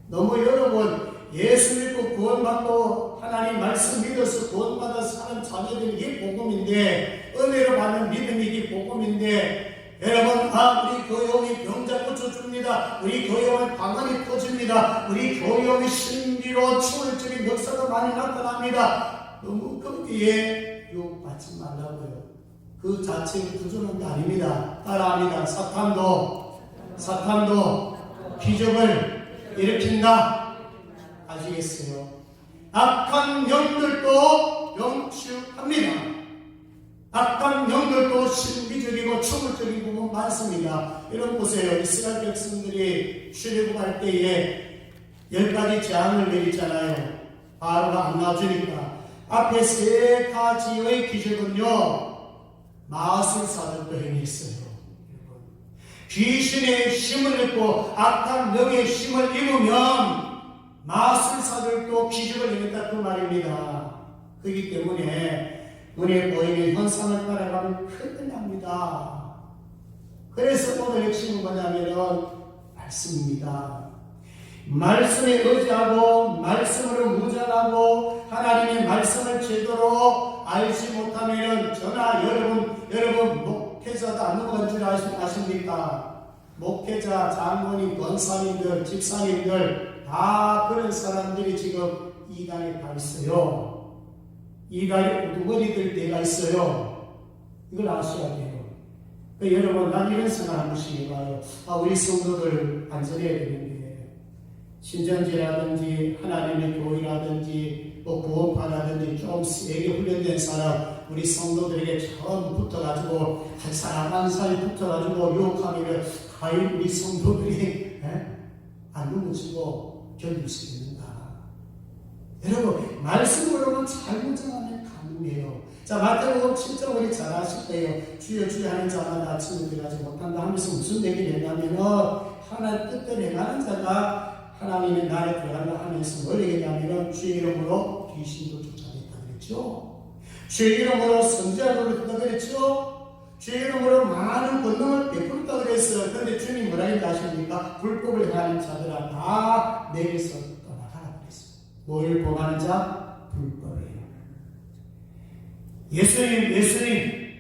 너무 여러분 예수 믿고 구원받고 하나님 말씀 믿어서 구원받아서 사는 자녀들이 이게 복음인데, 은혜로 받는 믿음이 이게 복음인데, 여러분, 우리 교회원이 병자 고쳐줍니다. 우리 교회원 방언이 터집니다. 우리 교회원이 신비로 초월적인 역사가 많이 나타납니다. 너무 거기에 유혹받지 말라고요. 그 자체가 부족한 게 아닙니다. 따라합니다. 사탄도 기적을 일으킨다. 아시겠어요? 악한 영들도 영축합니다. 악한 영들도 신비적이고 초월적인 부분 많습니다. 여러분 보세요. 이스라엘 백성들이 출애굽할 때에 10가지 재앙을 내리잖아요. 바로가 안 나와주니까 앞에 3가지의 기적은요, 마술사들도 행했어요. 귀신의 힘을 입고 악한 영의 힘을 입으면 마술사들도 기적을 행했다 그 말입니다. 그렇기 때문에 눈에 보이는 현상을 따라가면 큰일 납니다. 그래서 오늘 핵심은 뭐냐면 말씀입니다. 말씀에 의지하고 말씀으로 무장하고 하나님의 말씀을 제대로 알지 못하면 저나 여러분 목회자도 안 넘어간 줄 아십니까? 목회자, 장로님, 권사님들, 집사님들 다 그런 사람들이 지금 이단에 가 있어요. 이단에 우두머리들 때가 있어요. 이걸 아셔야 돼요. 여러분, 난 이런 생각 한 번씩 해봐요. 우리 성도들 안전해야 되는데, 신전지라든지 하나님의 교회라든지 구원파라든지 좀 세게 훈련된 사람, 우리 성도들에게 처음 붙어가지고 한 사람 한 사람이 붙어가지고 유혹하면 과연 우리 성도들이 안 넘어지고 견딜 수 있는가? 여러분, 말씀으로는 잘 무장하면 가능해요. 자, 마태복음 7장 우리 잘 아실 거예요. 주여 주여 하는 자마다 아침을 들어가지 못한다 하면서 무슨 얘기를 했냐면은, 하나님 뜻대로 행하는 자가 하나님의 나라에 들어간다 하면서 뭘 얘기했냐면은, 주의 이름으로 귀신도 쫓아냈다 그랬죠. 주의 이름으로 선지자들을 했다 그랬죠. 주의 이름으로 많은 권능을 베풀었다 그랬어요. 그런데 주님 뭐라 했는지 아십니까? 불법을 행하는 자들아 다 내게서 떠나가라 그랬어요. 뭘 범하는 자? 불법이에요. 예수님,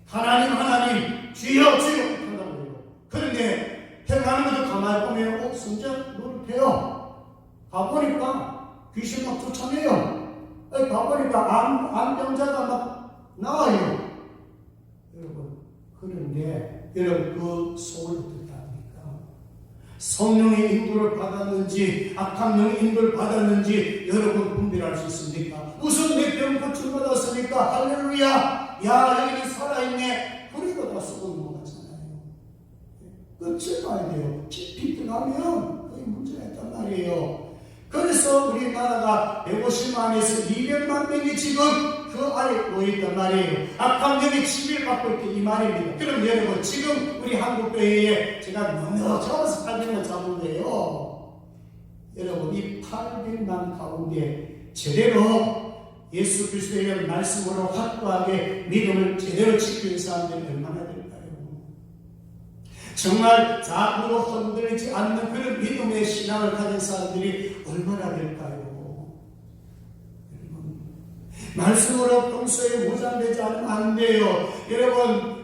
하나님, 주여 한다고 해요. 그런데 행하는 것도 가만히 보면, 선지자 노릇해요. 가보니까 귀신 막 쫓아내요. 가보니까 암병자가 막 나와요. 여러분, 그런데 여러분 그 속을 어떻게 합니까? 성령의 인도를 받았는지 악한 영의 인도를 받았는지 여러분 분별할 수 있습니까? 무슨 내 병 고침 받았습니까? 할렐루야! 야, 여기는 살아있네. 그리고 다 속을 넘어가잖아요. 끝을 봐야 돼요. 깊이 들어가면 거의 문제가 있단 말이에요. 그래서 우리나라가 150만에서 200만 명이 지금 그 아래 놓여있단 말이에요. 악한 영이 지배를 받고 있다 이 말입니다. 그럼 여러분, 지금 우리 한국교회에 제가 넘어져서 800만 잡은 거예요. 여러분, 이 800만 가운데 제대로 예수 그리스도의 말씀으로 확고하게 믿음을 제대로 지키는 사람들이 얼마나 될까요? 정말 자꾸로 흔들리지 않는 그런 믿음의 신앙을 가진 사람들이 얼마나 될까요? 말씀으로 평소에 무장되지 않으면 안 돼요. 여러분,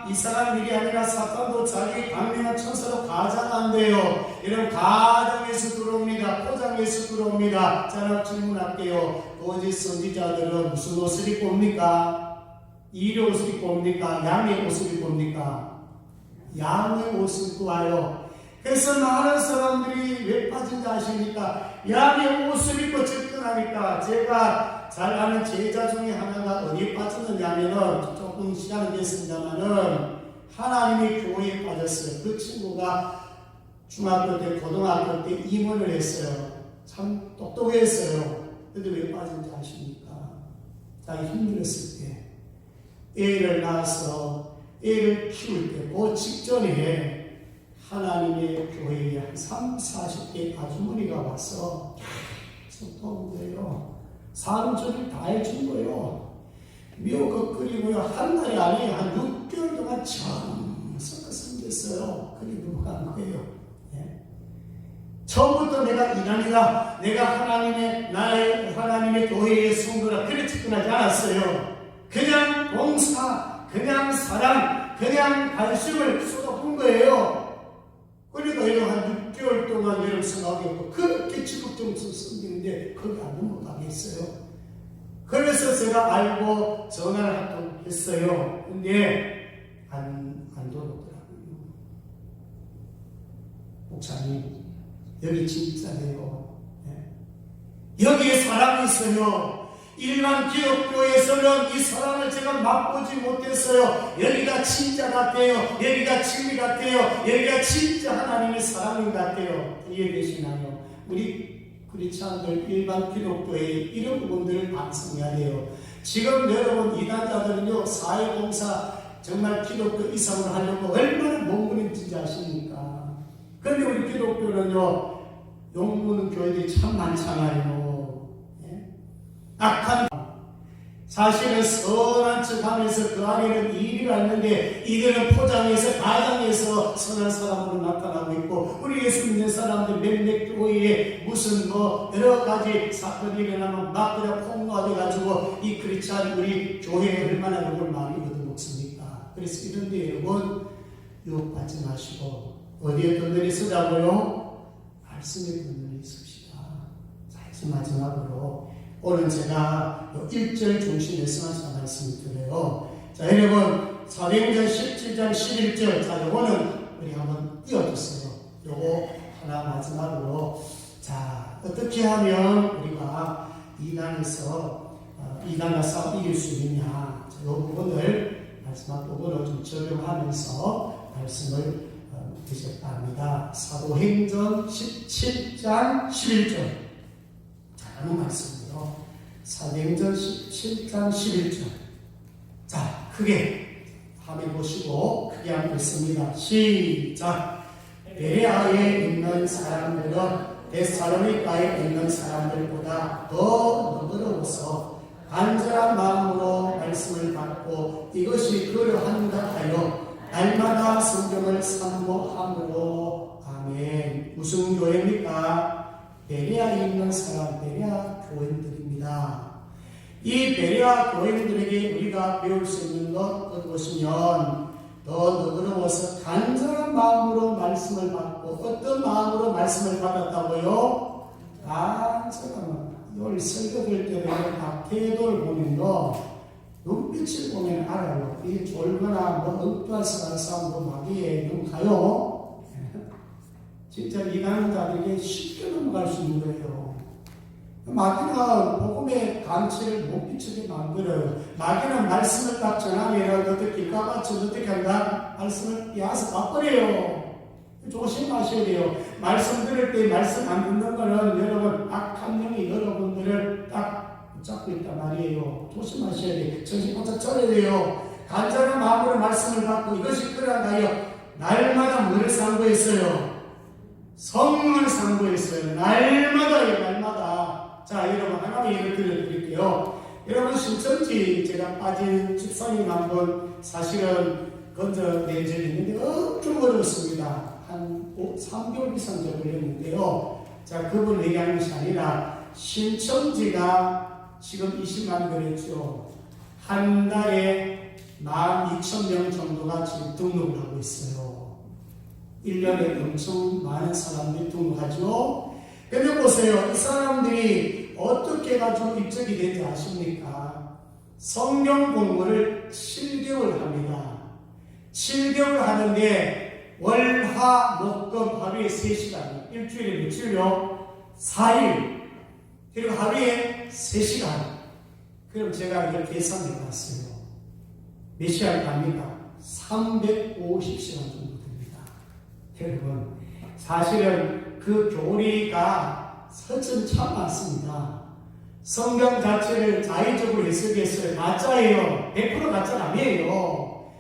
이상한 일이 아니라 사탄도 자기 강력한 천사로 가장한대요. 여러분, 가정에서 들어옵니다. 포장에서 들어옵니다. 자, 질문할게요. 거짓 선지자들은 무슨 옷을 입고 옵니까? 일의 옷을 입고 옵니까? 양의 옷을 입고 옵니까? 양의 옷을 입고 와요. 그래서 많은 사람들이 왜 빠진지 아십니까? 양의 옷을 입고 접근하니까. 제가 잘 아는 제자 중에 하나가 어디에 빠졌느냐면은 조금 시간이 됐습니다만은 하나님의 교회에 빠졌어요. 그 친구가 중학교 때, 고등학교 때 임원을 했어요. 참 똑똑했어요. 근데 왜 빠진지 아십니까? 자기 힘들었을 때, 애를 낳아서 애를 키울 때, 그 직전에 하나님의 교회에 한 30, 40대 아주머니가 와서 계속 도운 거예요. 사람들이 다 해준 거예요. 미역국 끓이고요. 한 달이 아니에요. 한 6개월 동안 정성껏 섬겼어요. 그게 넘어간 거예요. 네. 처음부터 내가 이단이다. 내가 하나님의 교회의 성도라. 그렇게 접근하지 않았어요. 그냥 봉사, 그냥 사랑, 그냥 관심을 쏟아본 거예요. 그러니까 이런 한 6개월 동안 여러분 생각하고 그렇게 지극정성 섬기는데 거기 안 넘어가겠어요. 그래서 제가 알고 전화를 한 번 했어요. 근데 안 돌아오더라고요. 목사님, 여기 진짜네요. 네. 여기에 사람이 있어요. 일반 기독교에서는 이 사람을 제가 맛보지 못했어요. 여기가 진짜 같아요. 여기가 진리 같아요. 여기가 진짜 하나님의 사랑인 같아요. 이해 되시나요? 우리 크리스찬들 일반 기독교의 이런 부분들을 반성해야 돼요. 지금 여러분 이단자들은요, 사회봉사 정말 기독교 이상을 하려고 얼마나 몸부림치지 아십니까? 그런데 우리 기독교는요, 욕먹는 교회들이 참 많잖아요. 악한, 사실은 선한 척 하면서 그 안에는 이의가 있는데 이들은 포장해서 가장해서 선한 사람으로 나타나고 있고, 우리 예수 믿는 사람들 몇몇 교회에 무슨 여러 가지 사건이 일어나면 막 그냥 폭로하돼가지고 이 크리스찬 우리 교회에 얼마나 욕을 많이 얻어먹습니까? 그래서 이런데 여러분 유혹받지 마시고 어디에 던전이 쓰자고요? 말씀에 던전이 씁시다. 자, 이제 마지막으로 오늘 제가 1절 중심에서 말씀을 드려요. 자, 여러분, 사도행전 17장 11절. 자, 요거는 우리 한번 띄워주세요. 요거 하나 마지막으로. 자, 어떻게 하면 우리가 이단과 싸워 이길 수 있느냐. 자, 요 부분을 마지막 부분을 좀 적용하면서 말씀을 드렸다 합니다. 사도행전 17장 11절. 자, 라는 말씀. 사도행전 17장 11절. 자, 크게 화면 보시고 크게 한번 읽습니다. 시작. 베레아에 있는 사람들은 데살로니가에 있는 사람들보다 더 너그러워서 간절한 마음으로 말씀을 받고 이것이 그러한다 하여 날마다 성경을 산모함으로. 아멘. 무슨 교회입니까? 베레아에 있는 사람, 베레아 교인들입니다. 이 베레아 교인들에게 우리가 배울 수 있는 것 보시면 더 너그러워서 간절한 마음으로 말씀을 받고, 어떤 마음으로 말씀을 받았다고요? 간절한 마음. 오늘 설교될 때 보면 태도를 보면요, 눈빛을 보면 알아요. 이게 졸거나 엉뚱한 사람도 마귀에 눈 가요. 진짜 이단한 자들에게 쉽게 넘어갈 수 있는 거예요. 마귀는 복음의 가치를 못 비추게 만들어요. 마귀는 말씀을 딱 전하면 너도 길가같이 어떻게 한다? 말씀을 빼앗아 바꿔요. 조심하셔야 돼요. 말씀 들을 때 말씀 안 듣는 거는 여러분 악한 영이 여러분들을 딱 붙잡고 있단 말이에요. 조심하셔야 돼요. 정신 바짝 차려야 돼요. 간절한 마음으로 말씀을 받고 이것이 그러하여 날마다 뭐를 상고했어요? 성령을 상고했어요. 날마다요, 날마다. 자, 여러분, 하나만 예를 들어드릴게요. 여러분, 신천지 제가 빠진 집사님 한 분 사실은 건져낸 적이 있는데 엄청 어려웠습니다. 한 3개월 이상 걸렸는데요. 자, 그분 얘기하는 것이 아니라 신천지가 지금 20만 그랬죠. 한 달에 12,000명 정도가 지금 등록을 하고 있어요. 1년에 엄청 많은 사람들이 등록하죠. 근데 보세요. 이 사람들이 어떻게 가지고 입적이 되는지 아십니까? 성경 공부를 7개월 합니다. 7개월 하는데 월화 목금 하루에 3시간, 일주일에 며칠요? 4일. 그리고 하루에 3시간. 그럼 제가 이걸 계산해 봤어요. 몇 시간 갑니까? 350시간 정도 됩니다. 여러분, 사실은 그 교리가 설정 참 많습니다. 성경 자체를 자의적으로 해석했어요. 가짜예요. 100% 가짜가 아니에요.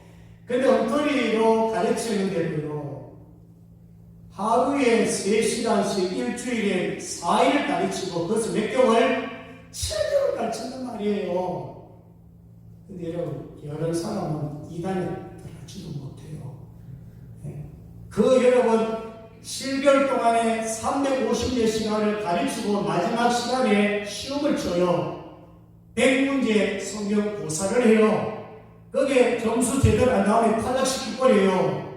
근데 엉터리로 가르치는데도요, 하루에 3시간씩 일주일에 4일 가르치고, 그것을 몇 개월? 7개월 가르친단 말이에요. 근데 여러분, 여러 사람은 이단에 들어가지도 못해요. 그 여러분, 7개월 동안에 350여 시간을 가르치고 마지막 시간에 시험을 쳐요. 100문제 성경 고사를 해요. 거기에 점수 제대로 안 나오면 탈락시켜버려요.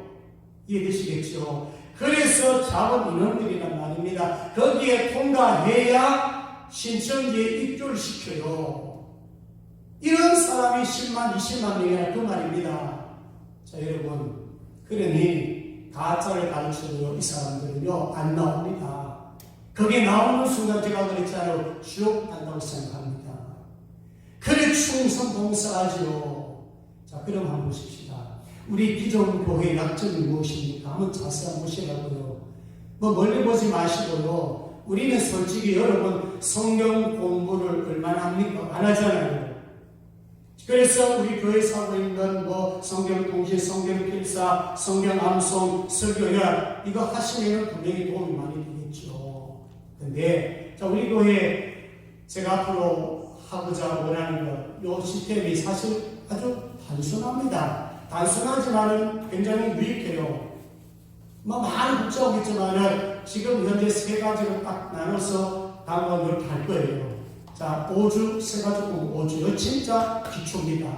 이해되시겠죠? 그래서 작은 인원들이란 말입니다. 거기에 통과해야 신천지에 입교를 시켜요. 이런 사람이 10만, 20만 명이나 그 말입니다. 자, 여러분, 그러니 가짜를 가르쳐도 이 사람들은요, 안 나옵니다. 거기에 나오는 순간 제가 그랬잖아요. 지옥 간다고 생각합니다. 그래 충성 봉사하죠. 자, 그럼 한번 보십시다. 우리 기존 교회의 약점이 무엇입니까? 한번 자세히 보시라고요. 뭐 멀리 보지 마시고요. 우리는 솔직히 여러분 성경 공부를 얼마나 합니까? 안 하잖아요. 그래서 우리 교회에서 하고 있는 뭐 성경 통신, 성경 필사, 성경 암송, 설교야 이거 하시면 분명히 도움이 많이 되겠죠. 근데 자, 우리 교회 제가 앞으로 하고자 원하는 것, 요 시스템이 사실 아주 단순합니다. 단순하지만은 굉장히 유익해요. 뭐 많은 복잡하겠지만은 지금 현재 3가지로 딱 나눠서 다음번 이렇게 할 거예요. 자, 5주, 3가지 공부 5주. 이거 진짜 기초입니다.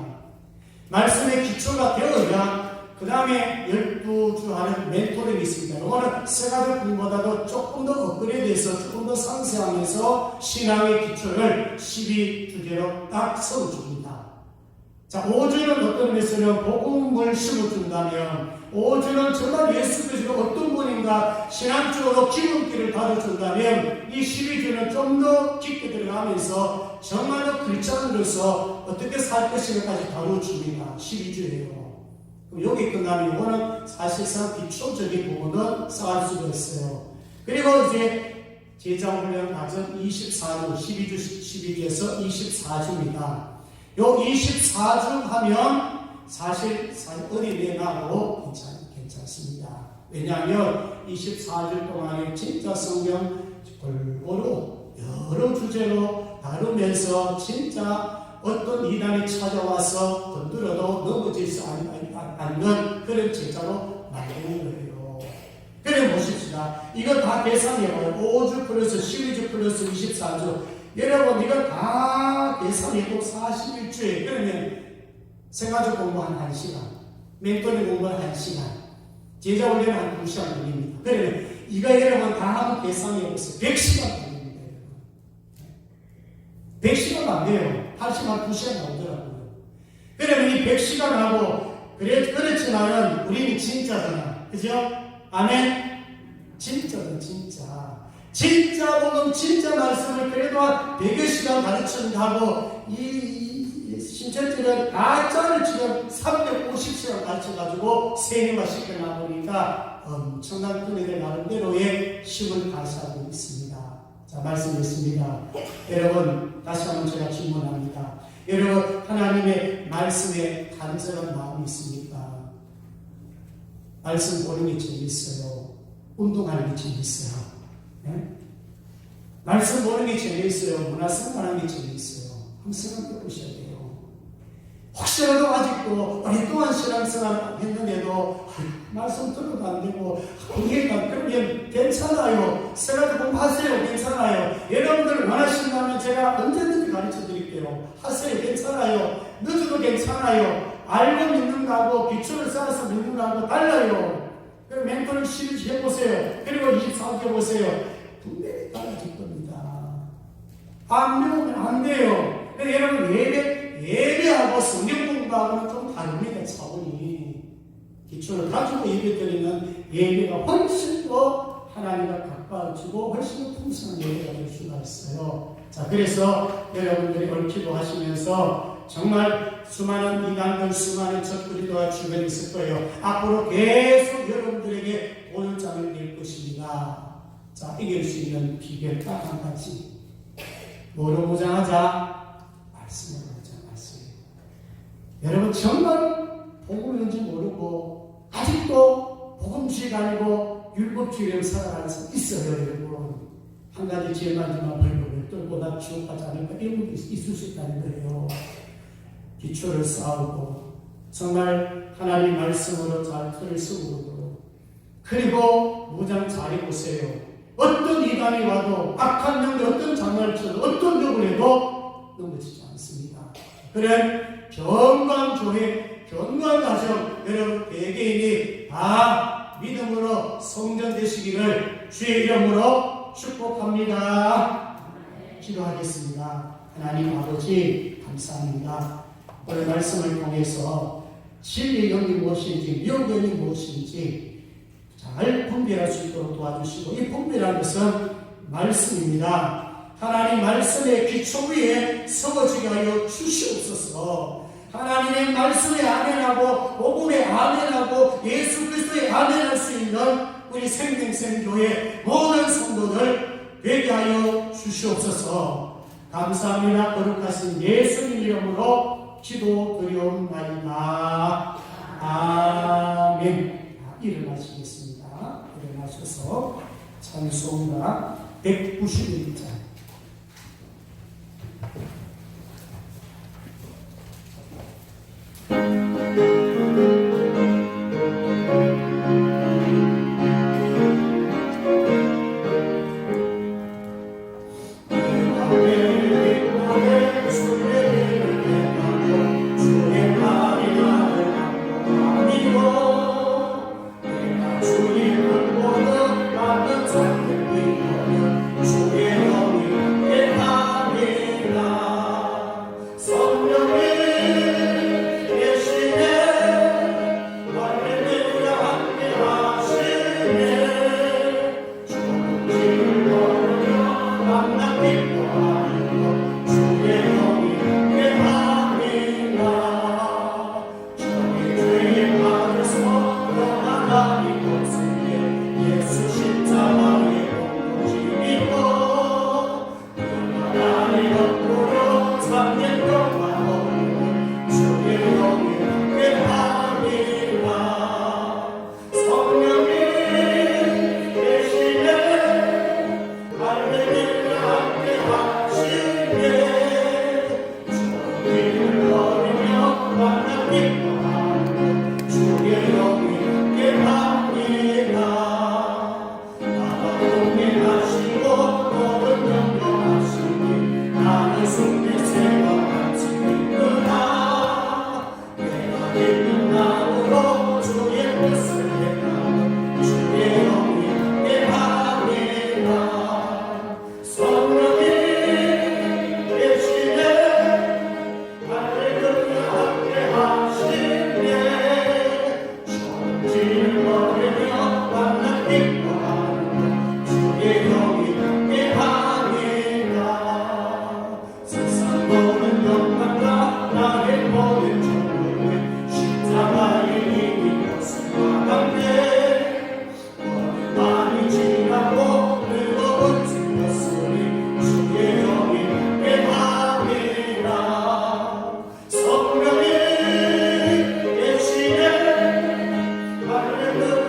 말씀의 기초가 되어야 그 다음에 12주 하는 멘토링이 있습니다. 이거는 3가지 공부보다도 조금 더 업그레이드해서 조금 더 상세하면서 신앙의 기초를 12주제로 딱 세워줍니다. 자, 5주는 어떤 메시지는 복음을 심어준다면 5주는 정말 예수 그리스도가 어떤 분인가 신앙적으로 기름기를 다뤄준다면 이 12주는 좀 더 깊게 들어가면서 정말로 크리스찬으로서 어떻게 살 것인가까지 다뤄줍니다. 12주예요. 그럼 여기 끝나면 이거는 사실상 기초적인 부분은 쌓을 수가 있어요. 그리고 이제 제자훈련 과정 24주, 12주에서 24주입니다. 요 24주 하면 사실 어디 내놔도 괜찮습니다. 왜냐하면 24주 동안에 진짜 성경 골고루 여러 주제로 다루면서 진짜 어떤 이단이 찾아와서 건드려도 넘어지지 않는 그런 제자로 만드는 거예요. 그래 보십시다. 이거 다 계산해봐요. 5주 플러스 12주 플러스 24주. 여러분 이거 다 계산해도 41주에 그러면 생활적 공부 한 1시간, 멘토링 공부 한 1시간, 제자 훈련 한 2시간 걸립니다. 그러면 이거 여러분 다 하면 계산해보세요. 100시간 걸립니다. 100시간 안 돼요. 80만 2시간 나오더라고요. 그러면 이 100시간 하고 그렇지만은 우리는 진짜잖아. 그죠? 아멘? 진짜는 진짜. 진짜 복음, 진짜 말씀을 그래도 한 100여 시간 가르친다고 이 신천지는 가짜를 지금 350시간 가르쳐가지고 세뇌화 시켜놔보니까 엄청난 그들의 나름대로의 힘을 발사하고 있습니다. 자, 말씀했습니다. 여러분, 다시 한번 제가 질문합니다. 여러분, 하나님의 말씀에 간절한 마음이 있습니까? 말씀 보는 게 재밌어요. 운동하는 게 재밌어요. 네? 말씀 보는 게 재미있어요. 문화 생활하는 게 재미있어요. 한번 생각해 보셔야 돼요. 혹시라도 아직도 오랫동안 신앙생활 했는데도 말씀 들어도 안 되고 이해가 그러면 괜찮아요. 생각해 공부하세요. 괜찮아요. 여러분들 원하신다면 제가 언제든지 가르쳐 드릴게요. 하세요. 괜찮아요. 늦어도 괜찮아요. 알고 믿는 거하고 기초를 쌓아서 믿는 거하고 달라요. 그럼 멘토를 시리즈 해보세요. 그리고 24개 해보세요. 분명히 달라질 겁니다. 안 배우면 안 돼요. 그래서 여러분 예배하고 성경 공부하고는 좀 다릅니다. 차원이. 기초를 가지고 예배 드리는 예배가 훨씬 더 하나님과 가까워지고 훨씬 더 풍성한 예배가 될 수가 있어요. 자, 그래서 여러분들이 얽히고 하시면서 정말 수많은 이단들, 수많은 적그리도가 주변에 있을 거예요. 앞으로 계속 여러분들에게 도전장을 낼 것입니다. 자, 이길 수 있는 비결 딱 한 가지. 뭐로 무장하자? 말씀으로 무장하세요. 여러분 정말 복음을 뭔지 모르고 아직도 복음주의가 아니고 율법주의로 살아가는 사람 있어요. 여러분 한 가지 죄만 지만 벌금을 떨고 나 지옥 가지 않을까 이런 것도 있을 수 있다는 거예요. 기초를 쌓고 정말 하나님 말씀으로 잘 틀을 쓰고 그리고 무장 잘 해보세요. 어떤 이단이 와도 악한 영들 어떤 장난을 쳐도 어떤 욕을 해도 넘어지지 않습니다. 그런 경건교회, 경건가정 여러분 개개인이 다 믿음으로 성전되시기를 주의 이름으로 축복합니다. 기도하겠습니다. 하나님 아버지 감사합니다. 오늘 말씀을 통해서 진리의 영이 무엇인지 미혹의 영이 무엇인지 잘 분별할 수 있도록 도와주시고 이 분별하는 것은 말씀입니다. 하나님 말씀의 기초 위에 서거지게 하여 주시옵소서. 하나님의 말씀에 아멘하고 복음에 아멘하고 예수 그리스도에 아멘할 수 있는 우리 생명생교회 모든 성도들 되게 하여 주시옵소서. 감사합니다. 거룩하신 예수님 이름으로 기도드리옵나이다. 아멘. 일어나시겠습니다. 일어나셔서 찬송가 191장 성령이 계시네 할렐루야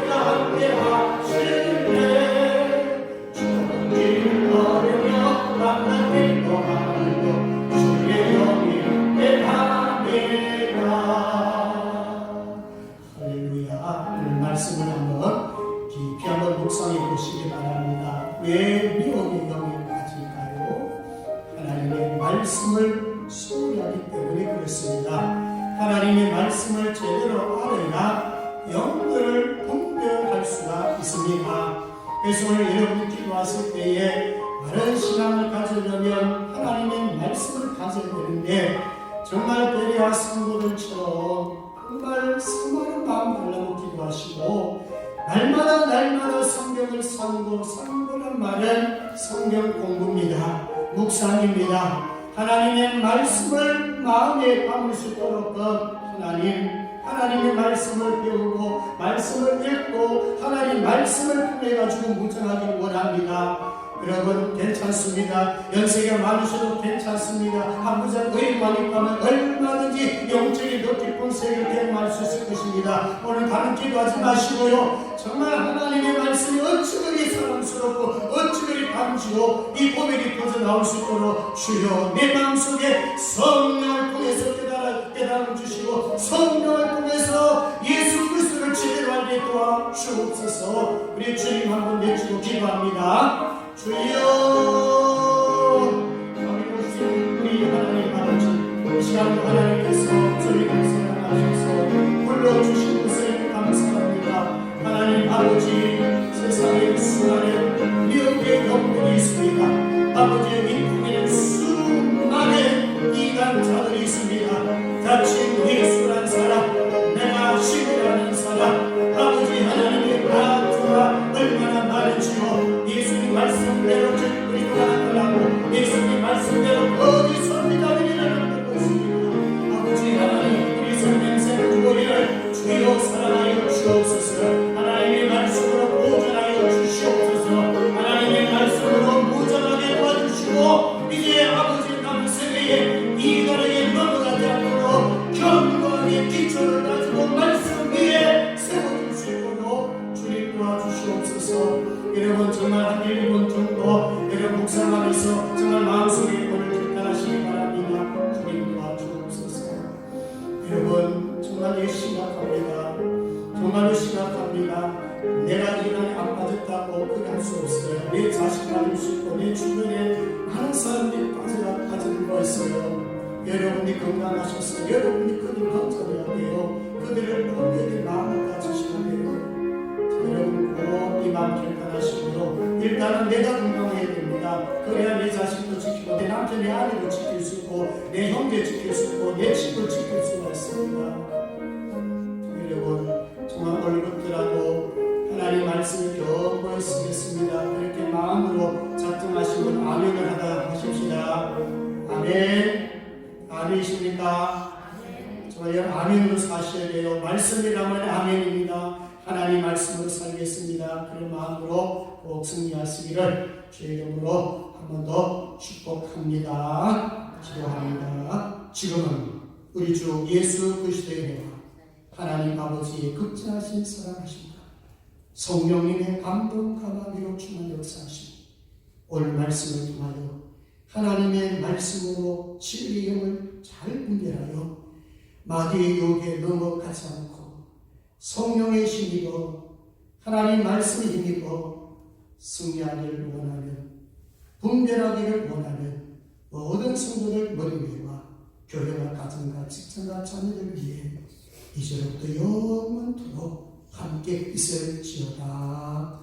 말씀을 제대로 알아야 영들을 분별할 수가 있습니다. 그래서 오늘 여러분이 기도하실 때에 바른 신앙을 가지려면 하나님의 말씀을 가져야 되는데 정말 베레아 성도들처럼 정말 수많은 마음 달라고 기도하시고 날마다 성경을 상고란 말은 성경 공부입니다. 묵상입니다. 하나님의 말씀을 마음에 담을 수 있도록 하나님의 말씀을 배우고 말씀을 읽고 하나님 말씀을 통해 가지고 무장하기를 원합니다. 여러분 괜찮습니다. 연세가 많으셔도 괜찮습니다. 아버지가 의리만 있다면 얼마든지 영적인 더 깊은 세계를 경험할 수 있을 것입니다. 오늘 다른 기도하지 마시고요. 정말 하나님의 말씀이 어찌 그리 사랑스럽고 어찌 그리 감지고 이 고백이 터져나올 수 있도록 주여 내 마음속에 성령을 통해서 깨달음 주시고 성령을 통해서 예수 그리스도를 제대로 알게 도와주옵소서. 우리 주님 한번 외치고 기도합니다. 주여 우리 하나님 아버지 이 시간도 하나님께서 저희를 사랑하셔서 불러주신 것을 감사합니다. 하나님 아버지 세상에 수많은 미혹의 영들이 있습니다. 아버지의 인품에는 수많은 이단자들이 있습니다. 다친 예수란 사람 내가 신이라는 사람 아버지 하나님의 아주가 얼마나 많은지요. 예수님 말씀대로 우리가 나타나고 예수님 말씀대로 어디서 믿음이 일어나는 것입니다. 아버지 하나님 우리 생명생 우리를 주여 사랑하여 주옵소서. 하나님의 말씀으로 보존하여 주시옵소서. 하나님의 말씀으로 무장하게 도와주시고 이제 아버지 남은 세대에 이단에게 넘어가지 않도록 견고하게 기초를 가지고 말씀 위에 세워줄 수 있도록 주님 도와주시옵소서. 여러분 정말 한 1분 정도 여러분 묵상하면서 정말 마음속에 오늘 결단하시기 바랍니다. 주님 도와주옵소서. 여러분 정말 심각합니다. 정말로 심각합니다. 내가 이란에 안 빠졌다고 그렇게 할 수 없어요. 내 자식 빠질 수 있고 내 주변에 많은 사람들이 빠진 거 있어요. 여러분이 건강하셔서 여러분이 그들 건져야 돼요. 그들을 본격의 마음을 가지셔야 돼요. 여러분 꼭 이 마음 결단하시고요. 일단은 내가 건강해야 됩니다. 그래야 내 자식도 지키고 내 남편 내 아내도 지킬 수 있고 내 형제 지킬 수 있고 내 집을 지킬 수가 있습니다. 여러분 정말 얼굴들하고 하나님 말씀을 견고히 쓰겠습니다. 그렇게 마음으로 작정하시면 아멘을 하다 하십시다. 아멘. 아멘이십니까? 저희 아멘으로 사셔야 돼요. 말씀이라면 아멘입니다. 하나님 말씀으로 살겠습니다. 그런 마음으로 꼭 승리하시기를 주의 이름으로 한 번 더 축복합니다. 기도합니다. 지금은 우리 주 예수 그리스도의 은혜와 하나님 아버지의 극진하신 사랑하심과 성령님의 감동 감화미로 충만 역사하심 오늘 말씀을 통하여 하나님의 말씀으로 진리의 영을 잘 분별하여 마귀의 유혹에 넘어가지 않고 성령의 힘이고 하나님 말씀의 힘이고 승리하기를 원하는 분별하기를 원하는 모든 성도들 머리 위와 교회와 가정과 직장과 자녀들 위해 이제부터 영원토록 함께 있을지어다.